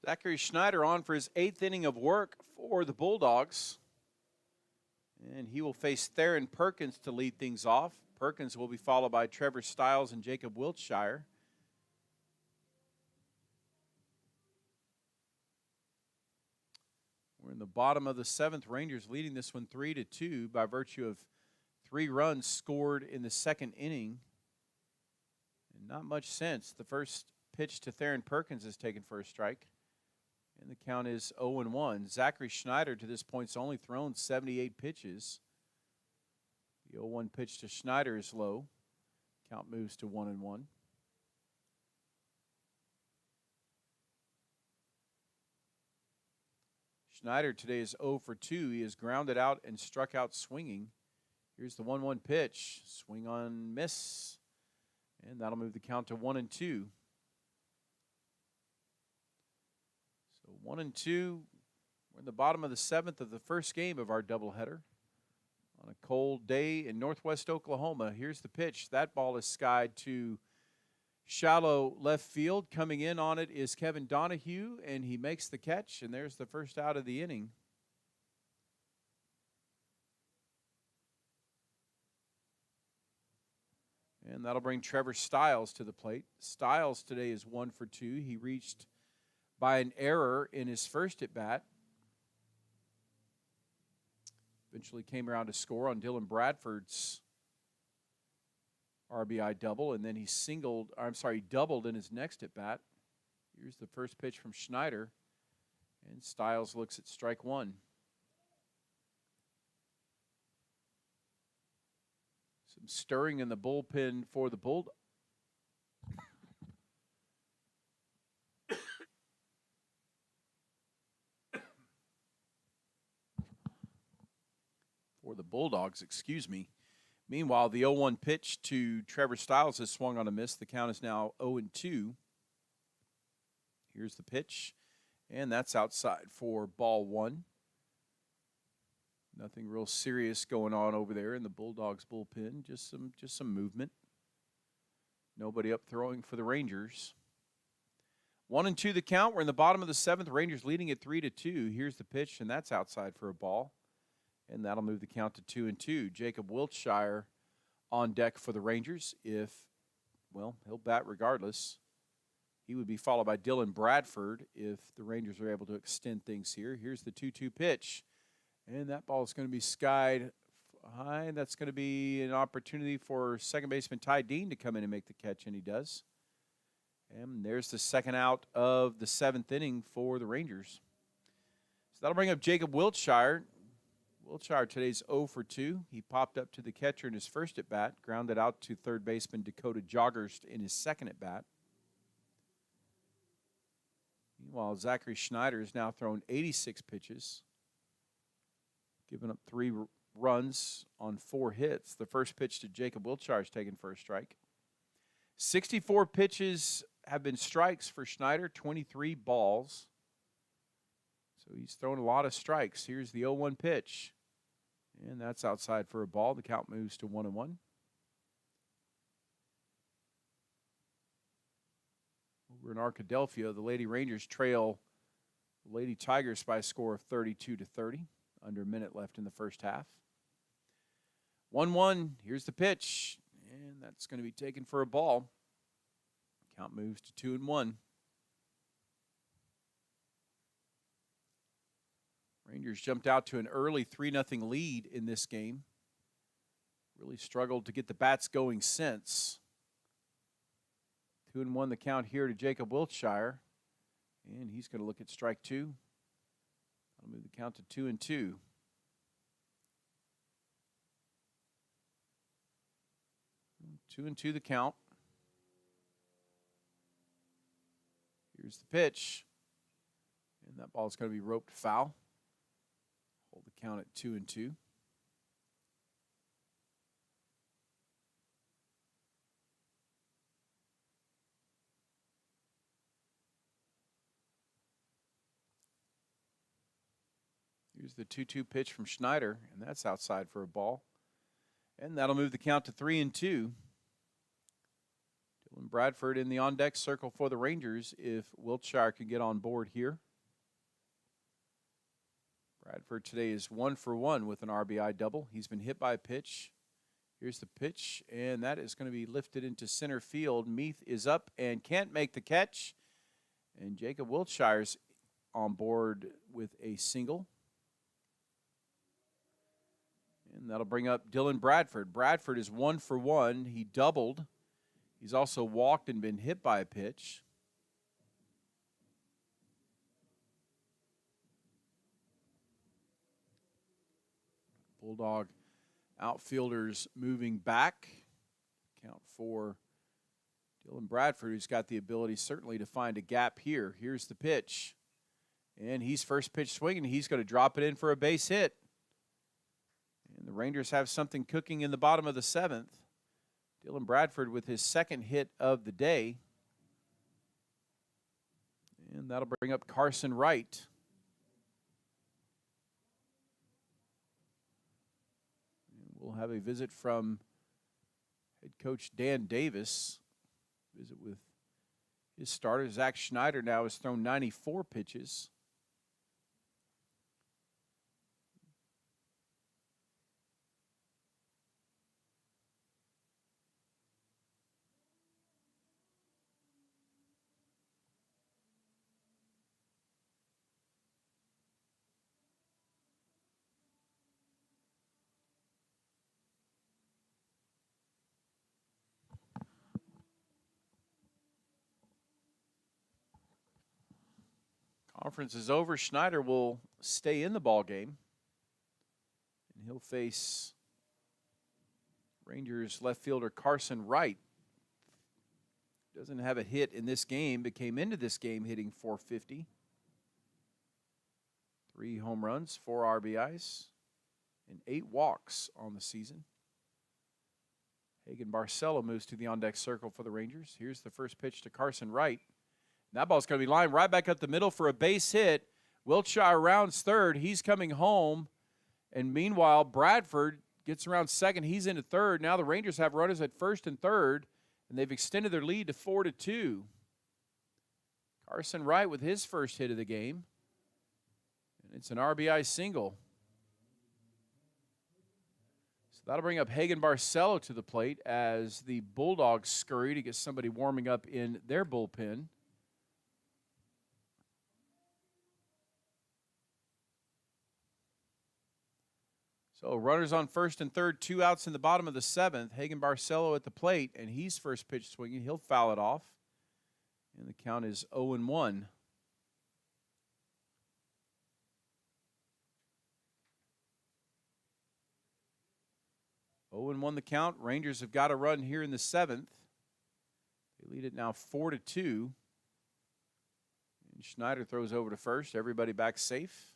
Zachary Schneider on for his 8th inning of work for the Bulldogs. And he will face Theron Perkins to lead things off. Perkins will be followed by Trevor Stiles and Jacob Wiltshire. in the bottom of the 7th. Rangers leading this one 3-2 by virtue of 3 runs scored in the 2nd inning. And not much sense. The first pitch to Theron Perkins is taken for a strike. And the count is 0-1. Zachary Schneider to this point has only thrown 78 pitches. The 0-1 pitch to Schneider is low. Count moves to 1-1. Schneider today is 0 for 2. He has grounded out and struck out swinging. Here's the 1-1 pitch. Swing on miss. And that'll move the count to 1-2. So 1-2. We're in the bottom of the 7th of the first game of our doubleheader. On a cold day in Northwest Oklahoma. Here's the pitch. That ball is skied to shallow left field. Coming in on it is Kevin Donahue, and he makes the catch, and there's the first out of the inning. And that'll bring Trevor Stiles to the plate. Stiles today is 1 for 2. He reached by an error in his first at-bat. Eventually came around to score on Dylan Bradford's RBI double, and then he doubled in his next at-bat. Here's the first pitch from Schneider, and Stiles looks at strike 1. Some stirring in the bullpen for the Bulldogs. Excuse me. Meanwhile, the 0-1 pitch to Trevor Stiles has swung on a miss. The count is now 0-2. Here's the pitch, and that's outside for ball 1. Nothing real serious going on over there in the Bulldogs bullpen. Just some movement. Nobody up throwing for the Rangers. 1-2 the count. We're in the bottom of the 7th. Rangers leading at 3-2. Here's the pitch, and that's outside for a ball. And that'll move the count to 2-2. Jacob Wiltshire on deck for the Rangers. He'll bat regardless. He would be followed by Dylan Bradford if the Rangers are able to extend things here. Here's the 2-2 pitch. And that ball is going to be skied high. That's going to be an opportunity for second baseman Ty Dean to come in and make the catch, and he does. And there's the second out of the 7th inning for the Rangers. So that'll bring up Jacob Wiltshire. Wiltshire today's 0 for 2. He popped up to the catcher in his first at-bat, grounded out to third baseman Dakota Joggers in his second at-bat. Meanwhile, Zachary Schneider has now thrown 86 pitches, given up 3 runs on 4 hits. The first pitch to Jacob Wiltshire is taken for a strike. 64 pitches have been strikes for Schneider, 23 balls. So he's thrown a lot of strikes. Here's the 0-1 pitch. And that's outside for a ball. The count moves to 1-1. Over in Arkadelphia, the Lady Rangers trail the Lady Tigers by a score of 32-30. Under a minute left in the first half. 1-1. Here's the pitch. And that's going to be taken for a ball. Count moves to 2-1. Rangers jumped out to an early 3-0 lead in this game. Really struggled to get the bats going since. 2-1 the count here to Jacob Wiltshire. And he's going to look at strike 2. That'll move the count to 2-2. 2-2 the count. Here's the pitch. And that ball is going to be roped foul. Hold the count at 2-2. Here's the 2-2 pitch from Schneider, and that's outside for a ball. And that'll move the count to 3-2. Dylan Bradford in the on-deck circle for the Rangers if Wiltshire can get on board here. Bradford today is 1 for 1 with an RBI double. He's been hit by a pitch. Here's the pitch, and that is going to be lifted into center field. Meath is up and can't make the catch. And Jacob Wiltshire's on board with a single. And that'll bring up Dylan Bradford. Bradford is 1 for 1. He doubled. He's also walked and been hit by a pitch. Bulldog outfielders moving back. Count for Dylan Bradford, who's got the ability certainly to find a gap here. Here's the pitch. And he's first pitch swinging. He's going to drop it in for a base hit. And the Rangers have something cooking in the bottom of the 7th. Dylan Bradford with his second hit of the day. And that'll bring up Carson Wright. And we'll have a visit from head coach Dan Davis. Visit with his starter. Zach Schneider now has thrown 94 pitches. Conference is over. Schneider will stay in the ball game, and he'll face Rangers left fielder Carson Wright. Doesn't have a hit in this game, but came into this game hitting .450. 3 home runs, 4 RBIs, and 8 walks on the season. Hagen Barcelo moves to the on-deck circle for the Rangers. Here's the first pitch to Carson Wright. That ball's going to be lined right back up the middle for a base hit. Wiltshire rounds third. He's coming home. And meanwhile, Bradford gets around second. He's into third. Now the Rangers have runners at first and third, and they've extended their lead to 4-2. Carson Wright with his first hit of the game. And it's an RBI single. So that'll bring up Hagen Barcelo to the plate as the Bulldogs scurry to get somebody warming up in their bullpen. So runners on first and third, 2 outs in the bottom of the 7th. Hagen Barcelo at the plate, and he's first pitch swinging. He'll foul it off. And the count is 0-1. The count. Rangers have got a run here in the 7th. They lead it now 4-2. And Schneider throws over to first. Everybody back safe.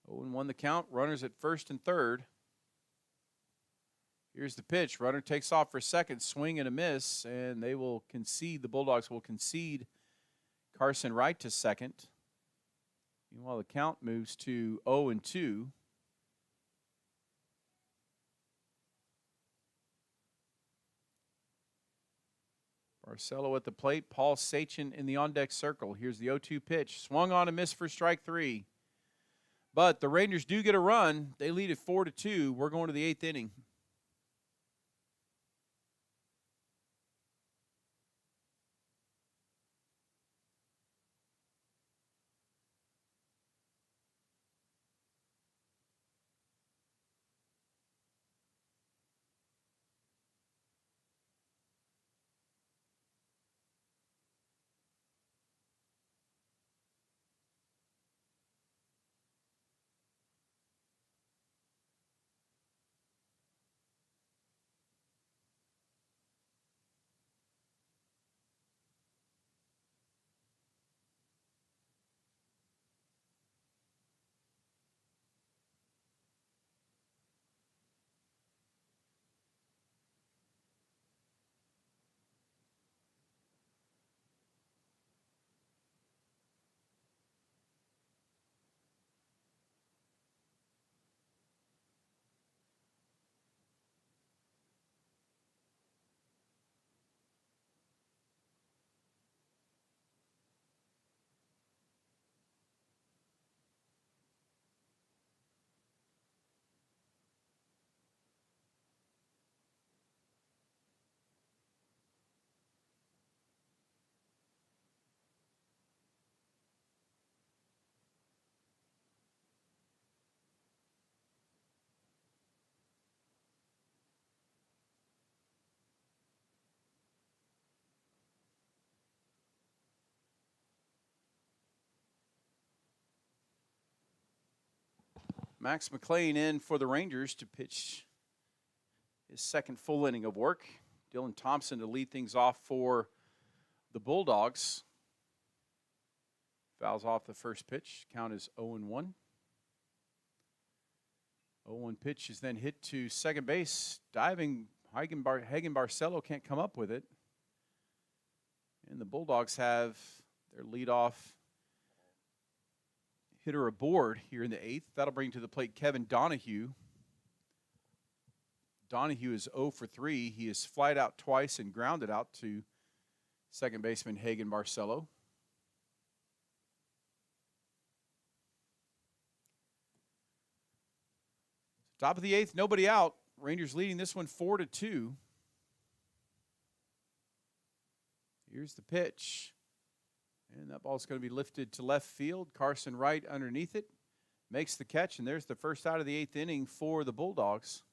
0-1 the count. Runners at first and third. Here's the pitch. Runner takes off for second. Swing and a miss, and they will concede. The Bulldogs will concede Carson Wright to second. Meanwhile, the count moves to 0-2. Barcelo at the plate. Paul Sachin in the on-deck circle. Here's the 0-2 pitch. Swung on and missed for strike 3. But the Rangers do get a run. They lead at 4-2. We're going to the 8th inning. Max McLean in for the Rangers to pitch his second full inning of work. Dylan Thompson to lead things off for the Bulldogs. Fouls off the first pitch. Count is 0-1. 0-1 pitch is then hit to second base. Diving, Hagen Barcelo can't come up with it. And the Bulldogs have their leadoff hitter aboard here in the 8th. That'll bring to the plate Kevin Donahue. Donahue is 0 for 3. He is flied out twice and grounded out to second baseman Hagen Barcelo. Top of the 8th, nobody out. Rangers leading this one 4-2. Here's the pitch. And that ball's going to be lifted to left field. Carson Wright underneath it. Makes the catch, and there's the first out of the 8th inning for the Bulldogs.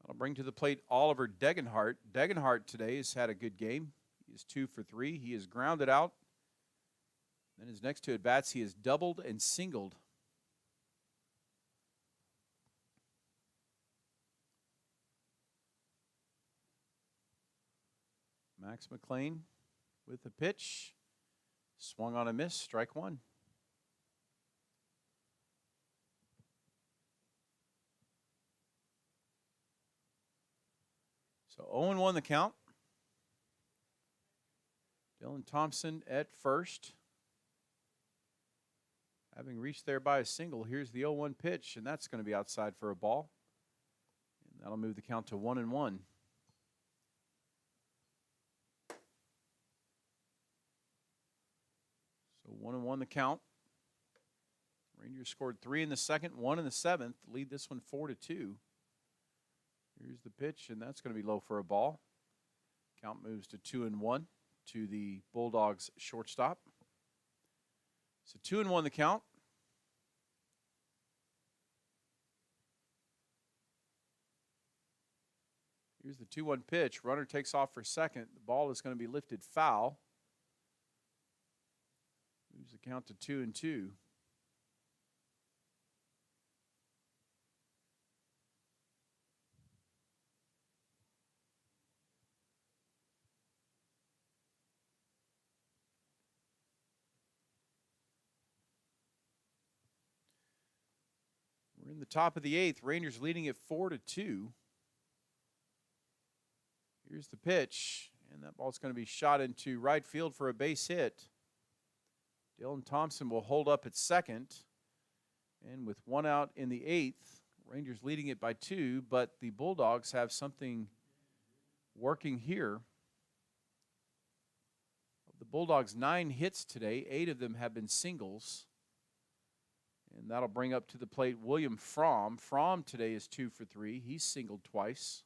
That'll bring to the plate Oliver Degenhart. Degenhart today has had a good game. He is 2 for 3. He is grounded out. Then his next two at-bats, he has doubled and singled. Max McLean with the pitch. Swung on a miss, strike one. So 0-1 the count. Dylan Thompson at first. Having reached there by a single, here's the 0-1 pitch, and that's going to be outside for a ball. And that'll move the count to 1-1. So 1-1 the count. Rangers scored 3 in the second, 1 in the 7th. Lead this one 4-2. Here's the pitch, and that's going to be low for a ball. Count moves to 2-1 to the Bulldogs shortstop. So 2-1 the count. Here's the 2-1 pitch. Runner takes off for second. The ball is going to be lifted foul. Moves the count to 2-2. We're in the top of the 8th. Rangers leading at 4-2. Here's the pitch, and that ball's going to be shot into right field for a base hit. Dylan Thompson will hold up at second. And with one out in the 8th, Rangers leading it by 2, but the Bulldogs have something working here. Of the Bulldogs' 9 hits today, 8 of them have been singles. And that'll bring up to the plate William Fromm. Fromm today is 2 for 3. He's singled twice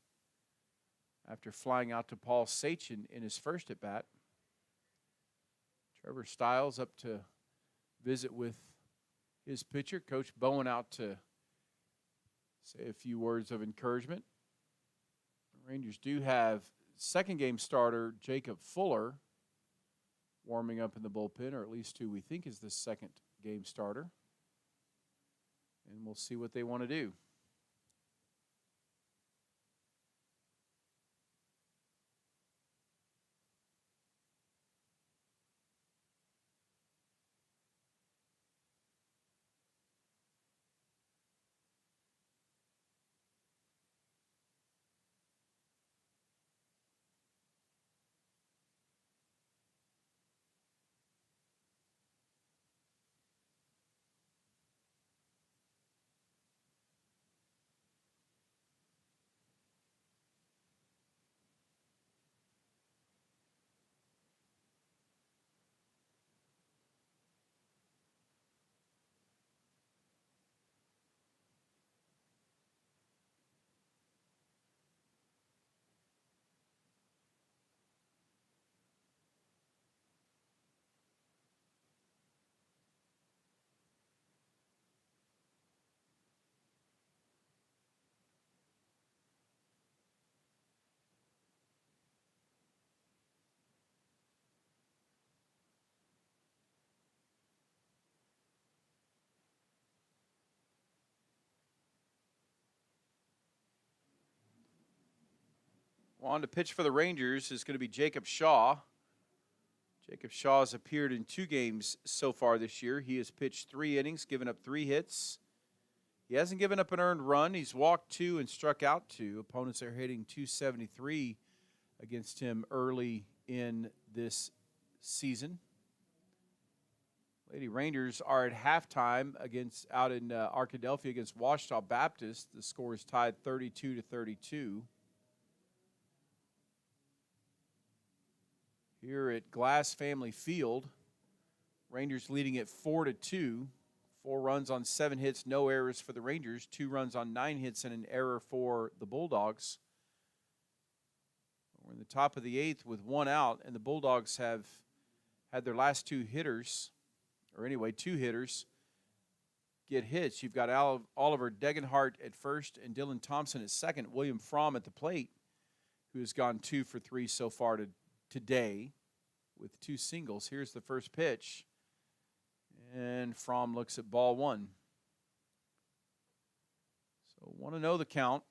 after flying out to Paul Sachin in his first at-bat. Trevor Stiles up to visit with his pitcher. Coach Bowen out to say a few words of encouragement. The Rangers do have second game starter Jacob Fuller warming up in the bullpen, or at least who we think is the second game starter. And we'll see what they want to do. Well, on to pitch for the Rangers is going to be Jacob Shaw. Jacob Shaw has appeared in 2 games so far this year. He has pitched 3 innings, given up 3 hits. He hasn't given up an earned run. He's walked 2 and struck out 2. Opponents are hitting .273 against him early in this season. Lady Rangers are at halftime out in Arkadelphia against Ouachita Baptist. The score is tied 32-32. Here at Glass Family Field, Rangers leading it 4-2. 4 runs on 7 hits, no errors for the Rangers. 2 runs on 9 hits and an error for the Bulldogs. We're in the top of the 8th with 1 out, and the Bulldogs have had their last 2 hitters, or anyway, 2 hitters, get hits. You've got Oliver Degenhart at first and Dylan Thompson at second. William Fromm at the plate, who has gone 2 for 3 so far today with 2 singles. Here's the first pitch. And Fromm looks at ball 1. So want to know the count.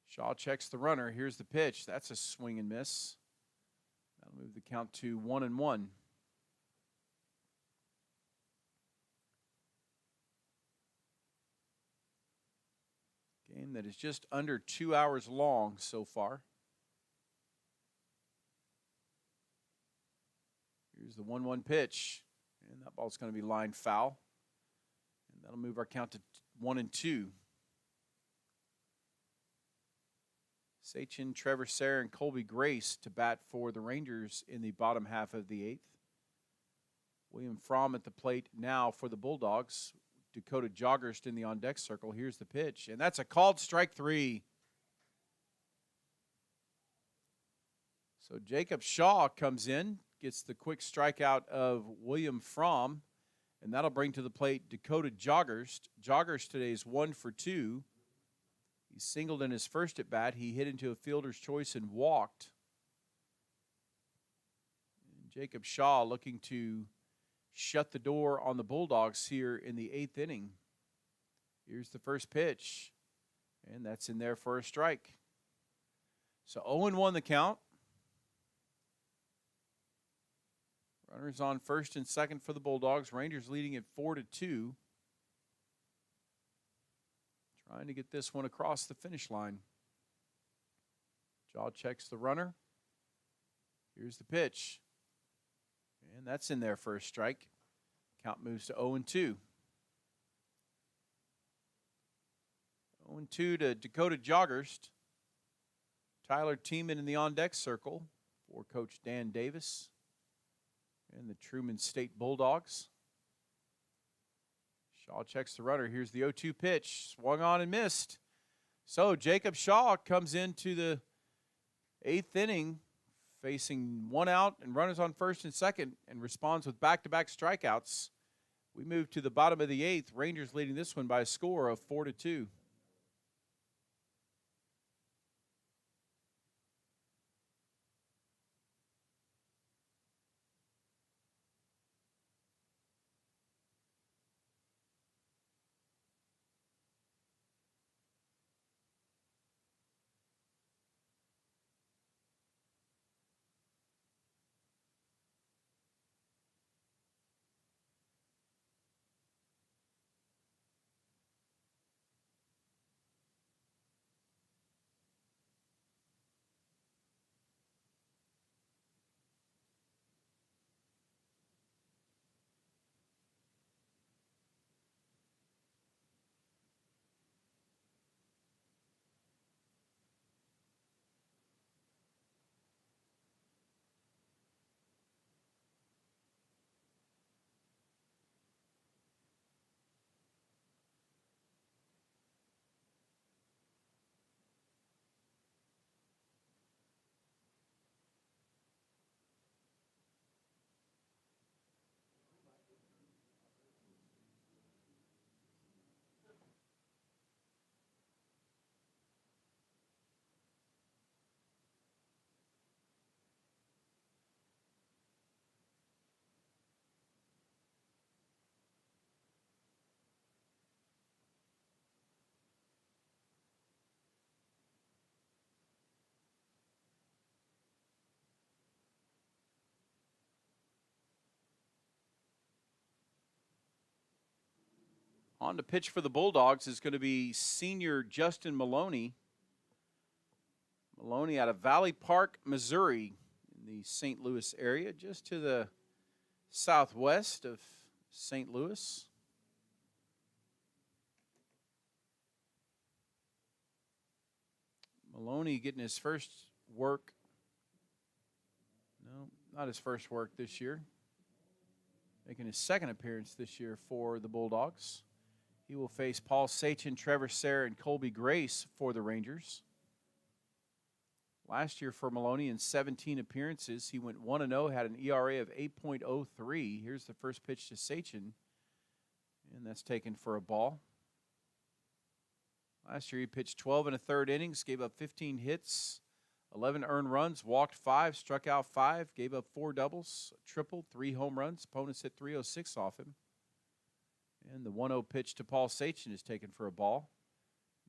Shaw checks the runner. Here's the pitch. That's a swing and miss. That'll move the count to 1-1. Game that is just under 2 hours long so far. Here's the 1-1 pitch. And that ball's going to be lined foul. And that'll move our count to 1-2. Sachin, Trevor Sayre, and Colby Grace to bat for the Rangers in the bottom half of the 8th. William Fromm at the plate now for the Bulldogs. Dakota Joggerst in the on-deck circle. Here's the pitch, and that's a called strike 3. So Jacob Shaw comes in, gets the quick strikeout of William Fromm, and that'll bring to the plate Dakota Joggerst. Joggerst today is 1 for 2. He singled in his first at-bat. He hit into a fielder's choice and walked. And Jacob Shaw looking to shut the door on the Bulldogs here in the 8th inning. Here's the first pitch, and that's in there for a strike. So 0-1 the count. Runners on first and second for the Bulldogs. Rangers leading at 4-2. Trying to get this one across the finish line. Jaw checks the runner. Here's the pitch. And that's in there for a strike. Count moves to 0-2. 0-2 to Dakota Joggerst. Tyler Tiemann in the on-deck circle for Coach Dan Davis and the Truman State Bulldogs. Shaw checks the runner. Here's the 0-2 pitch. Swung on and missed. So Jacob Shaw comes into the 8th inning facing 1 out and runners on first and second, and responds with back-to-back strikeouts. We move to the bottom of the 8th. Rangers leading this one by a score of 4-2. On to pitch for the Bulldogs is going to be senior Justin Maloney. Maloney out of Valley Park, Missouri, in the St. Louis area, just to the southwest of St. Louis. Maloney getting his first work. No, not his first work this year. Making his second appearance this year for the Bulldogs. He will face Paul Sachin, Trevor Sayre, and Colby Grace for the Rangers. Last year for Maloney in 17 appearances, he went 1-0, had an ERA of 8.03. Here's the first pitch to Sachin, and that's taken for a ball. Last year he pitched 12 1/3 innings, gave up 15 hits, 11 earned runs, walked 5, struck out 5, gave up 4 doubles, a triple, 3 home runs. Opponents hit .306 off him. And the 1-0 pitch to Paul Sachin is taken for a ball.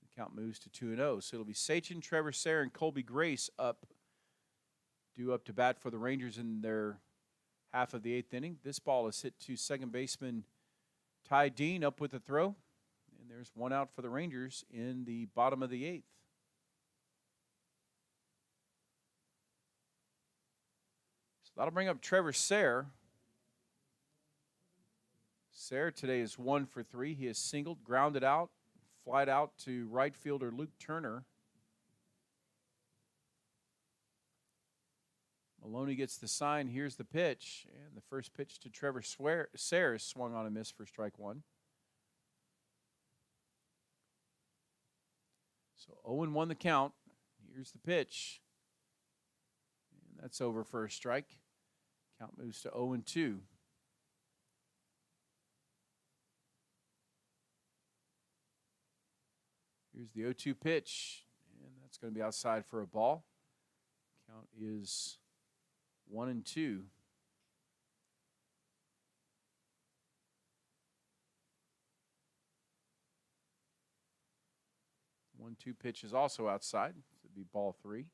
The count moves to 2-0. So it'll be Sachin, Trevor Sayre, and Colby Grace due up to bat for the Rangers in their half of the 8th inning. This ball is hit to second baseman Ty Dean up with the throw. And there's one out for the Rangers in the bottom of the 8th. So that'll bring up Trevor Sayre. Sayre today is 1 for 3. He has singled, grounded out, flied out to right fielder Luke Turner. Maloney gets the sign. Here's the pitch. And the first pitch to Trevor Sayre is swung on a miss for strike 1. So 0-1 the count. Here's the pitch. And that's over for a strike. Count moves to 0-2. Here's the 0-2 pitch, and that's going to be outside for a ball. Count is 1-2. One 2 pitch is also outside. So it'd be ball 3.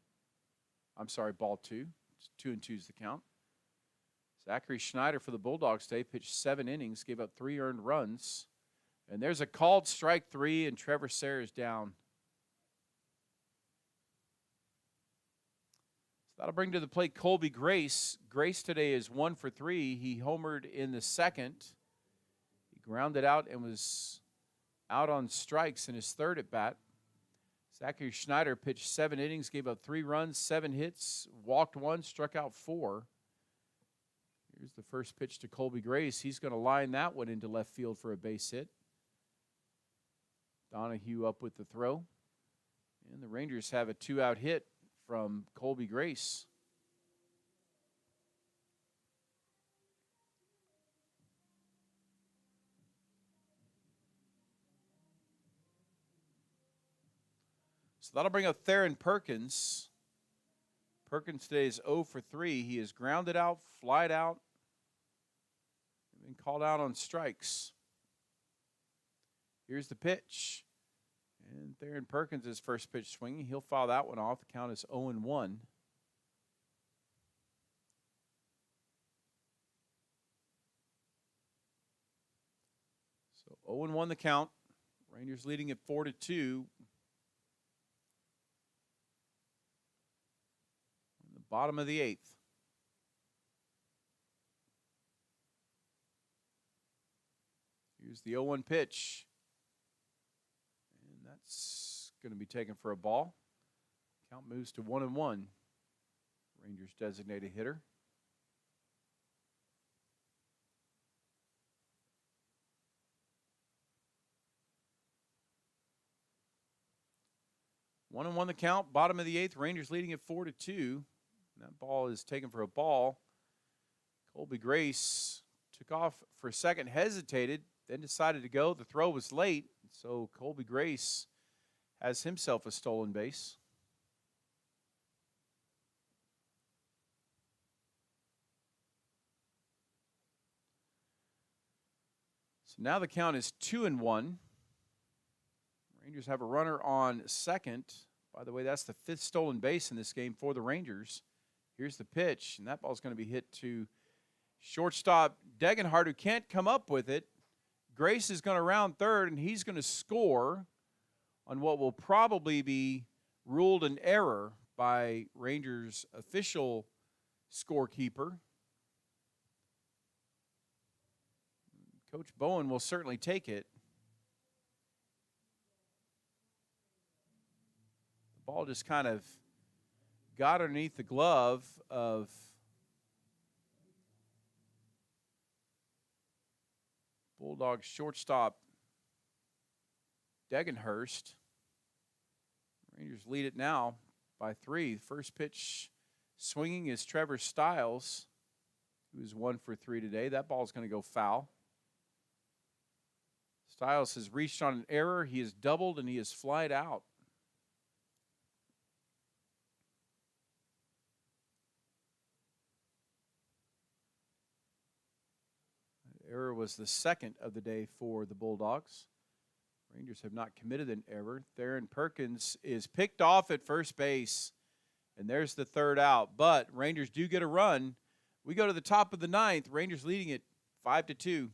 I'm sorry, ball 2. It's 2-2 is the count. Zachary Schneider for the Bulldogs today pitched 7 innings, gave up 3 earned runs. And there's a called strike 3, and Trevor Sayre is down. So that'll bring to the plate Colby Grace. Grace today is 1 for 3. He homered in the second. He grounded out and was out on strikes in his third at bat. Zachary Schneider pitched 7 innings, gave up 3 runs, 7 hits, walked 1, struck out 4. Here's the first pitch to Colby Grace. He's going to line that one into left field for a base hit. Donahue up with the throw. And the Rangers have a 2-out hit from Colby Grace. So that'll bring up Theron Perkins. Perkins today is 0 for 3. He is grounded out, flied out, and been called out on strikes. Here's the pitch. And Theron Perkins, his first pitch swinging. He'll foul that one off. The count is 0-1. So 0-1 the count. Rangers leading at 4-2. In the bottom of the 8th. Here's the 0-1 pitch. That's going to be taken for a ball. Count moves to 1-1. Rangers designated hitter. One and one the count. Bottom of the 8th. Rangers leading at 4-2. That ball is taken for a ball. Colby Grace took off for a second, hesitated, then decided to go. The throw was late, so Colby Grace has himself a stolen base. So now the count is 2-1. Rangers have a runner on second. By the way, that's the 5th stolen base in this game for the Rangers. Here's the pitch, and that ball's going to be hit to shortstop Degenhardt, who can't come up with it. Grace is going to round third, and he's going to score on what will probably be ruled an error by Rangers' official scorekeeper. Coach Bowen will certainly take it. The ball just kind of got underneath the glove of Bulldogs shortstop Degenhurst. Rangers lead it now by 3. First pitch swinging is Trevor Stiles, who is 1 for 3 today. That ball's going to go foul. Stiles has reached on an error. He is doubled, and he is flied out. That error was the second of the day for the Bulldogs. Rangers have not committed an error. Theron Perkins is picked off at first base, and there's the third out. But Rangers do get a run. We go to the top of the 9th. Rangers leading it 5-2.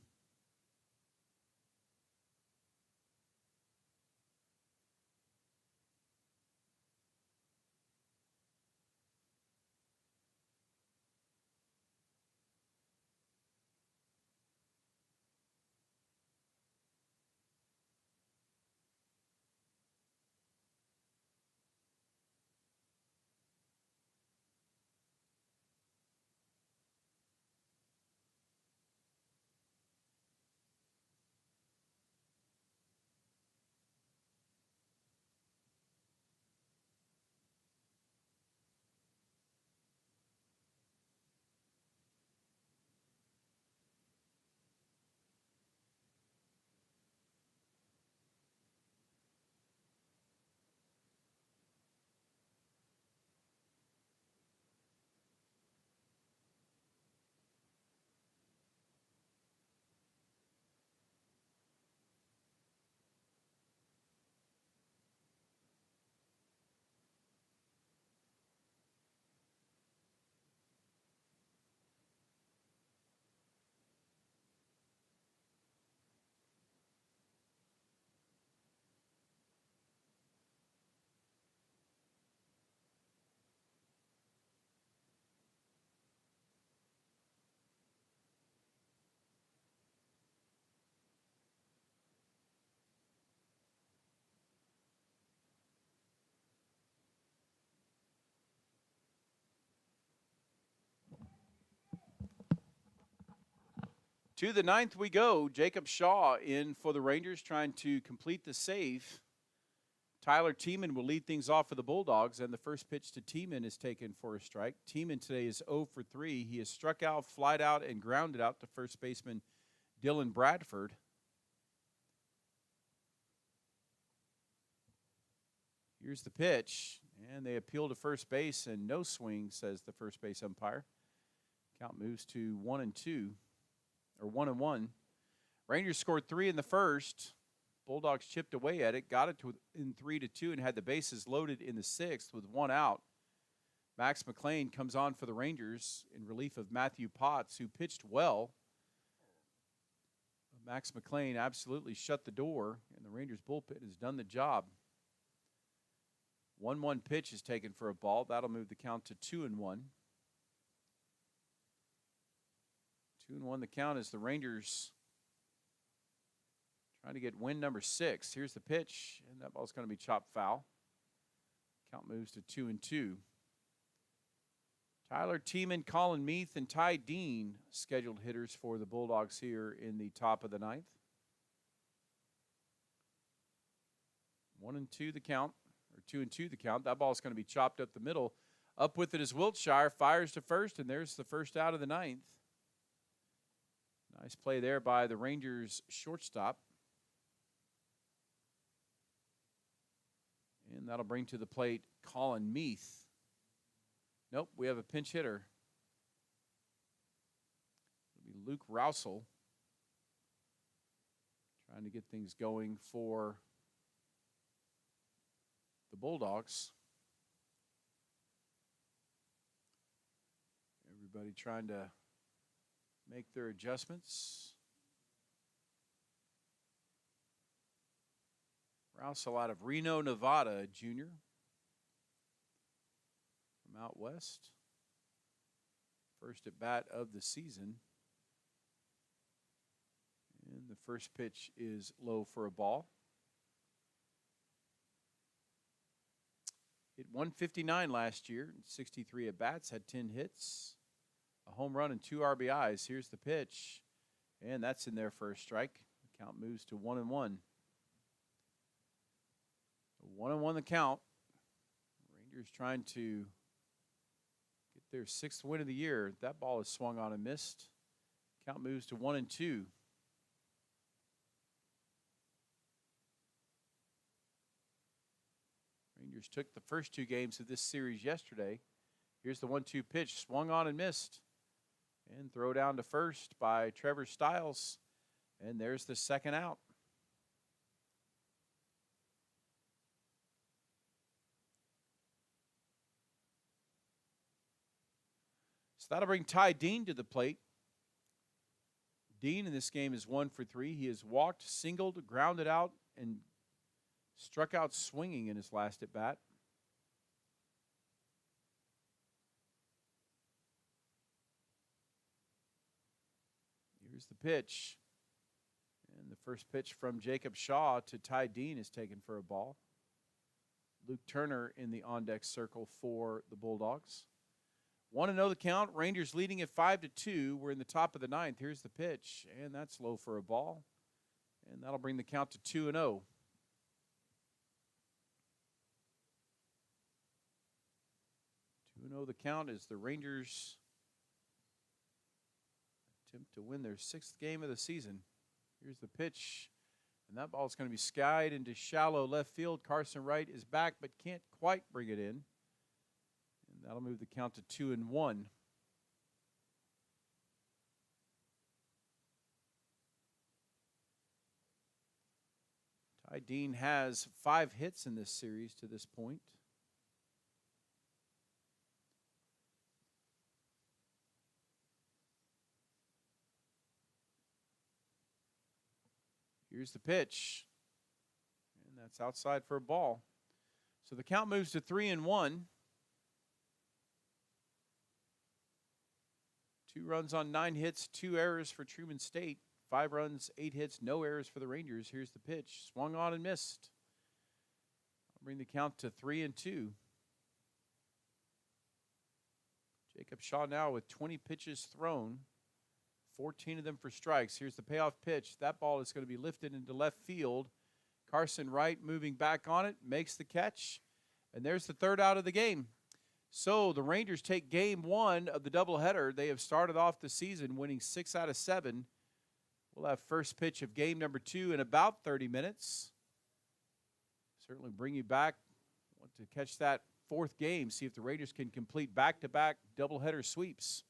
To the 9th we go. Jacob Shaw in for the Rangers, trying to complete the save. Tyler Tiemann will lead things off for the Bulldogs, and the first pitch to Tiemann is taken for a strike. Tiemann today is 0 for 3. He has struck out, flied out, and grounded out to first baseman Dylan Bradford. Here's the pitch, and they appeal to first base, and no swing, says the first base umpire. Count moves to 1-2. Or 1-1. Rangers scored 3 in the first. Bulldogs chipped away at it, got it in 3-2, and had the bases loaded in the 6th with 1 out. Max McLean comes on for the Rangers in relief of Matthew Potts, who pitched well. Max McLean absolutely shut the door, and the Rangers bullpen has done the job. 1-1 pitch is taken for a ball. That'll move the count to 2-1. 2-1 the count as the Rangers trying to get win number 6. Here's the pitch, and that ball's going to be chopped foul. Count moves to 2-2. Tyler Tiemann, Colin Meath, and Ty Dean scheduled hitters for the Bulldogs here in the top of the 9th. 1-2 the count, or 2-2 the count. That ball's going to be chopped up the middle. Up with it is Wiltshire, fires to first, and there's the first out of the 9th. Nice play there by the Rangers shortstop. And that'll bring to the plate Colin Meath. Nope, we have a pinch hitter. It'll be Luke Rousel trying to get things going for the Bulldogs. Everybody trying to make their adjustments. Also out of Reno, Nevada, a junior from out west. First at bat of the season. And the first pitch is low for a ball. Hit 159 last year, 63 at bats, had 10 hits, a home run and 2 RBIs. Here's the pitch, and that's in there for a strike. The count moves to 1-1. 1-1 the count. Rangers trying to get their 6th win of the year. That ball is swung on and missed. Count moves to 1-2. Rangers took the first 2 games of this series yesterday. Here's the 1-2 pitch, swung on and missed. And throw down to first by Trevor Stiles. And there's the second out. So that'll bring Ty Dean to the plate. Dean in this game is 1 for 3. He has walked, singled, grounded out, and struck out swinging in his last at bat. Here's the pitch. And the first pitch from Jacob Shaw to Ty Dean is taken for a ball. Luke Turner in the on-deck circle for the Bulldogs. 1-0 the count. Rangers leading at 5-2. We're in the top of the 9th. Here's the pitch, and that's low for a ball. And that'll bring the count to 2-0. 2-0 the count as the Rangers attempt to win their 6th game of the season. Here's the pitch, and that ball is going to be skied into shallow left field. Carson Wright is back but can't quite bring it in. And that'll move the count to 2-1. Ty Dean has 5 hits in this series to this point. Here's the pitch, and that's outside for a ball. So the count moves to 3-1. 2 runs on 9 hits, 2 errors for Truman State. 5 runs, 8 hits, no errors for the Rangers. Here's the pitch, swung on and missed. I'll bring the count to 3-2. Jacob Shaw now with 20 pitches thrown. 14 of them for strikes. Here's the payoff pitch. That ball is going to be lifted into left field. Carson Wright moving back on it, makes the catch, and there's the 3rd out of the game. So the Rangers take game 1 of the doubleheader. They have started off the season winning 6 out of 7. We'll have first pitch of game number 2 in about 30 minutes. Certainly bring you back. Want to catch that 4th game, see if the Rangers can complete back-to-back doubleheader sweeps.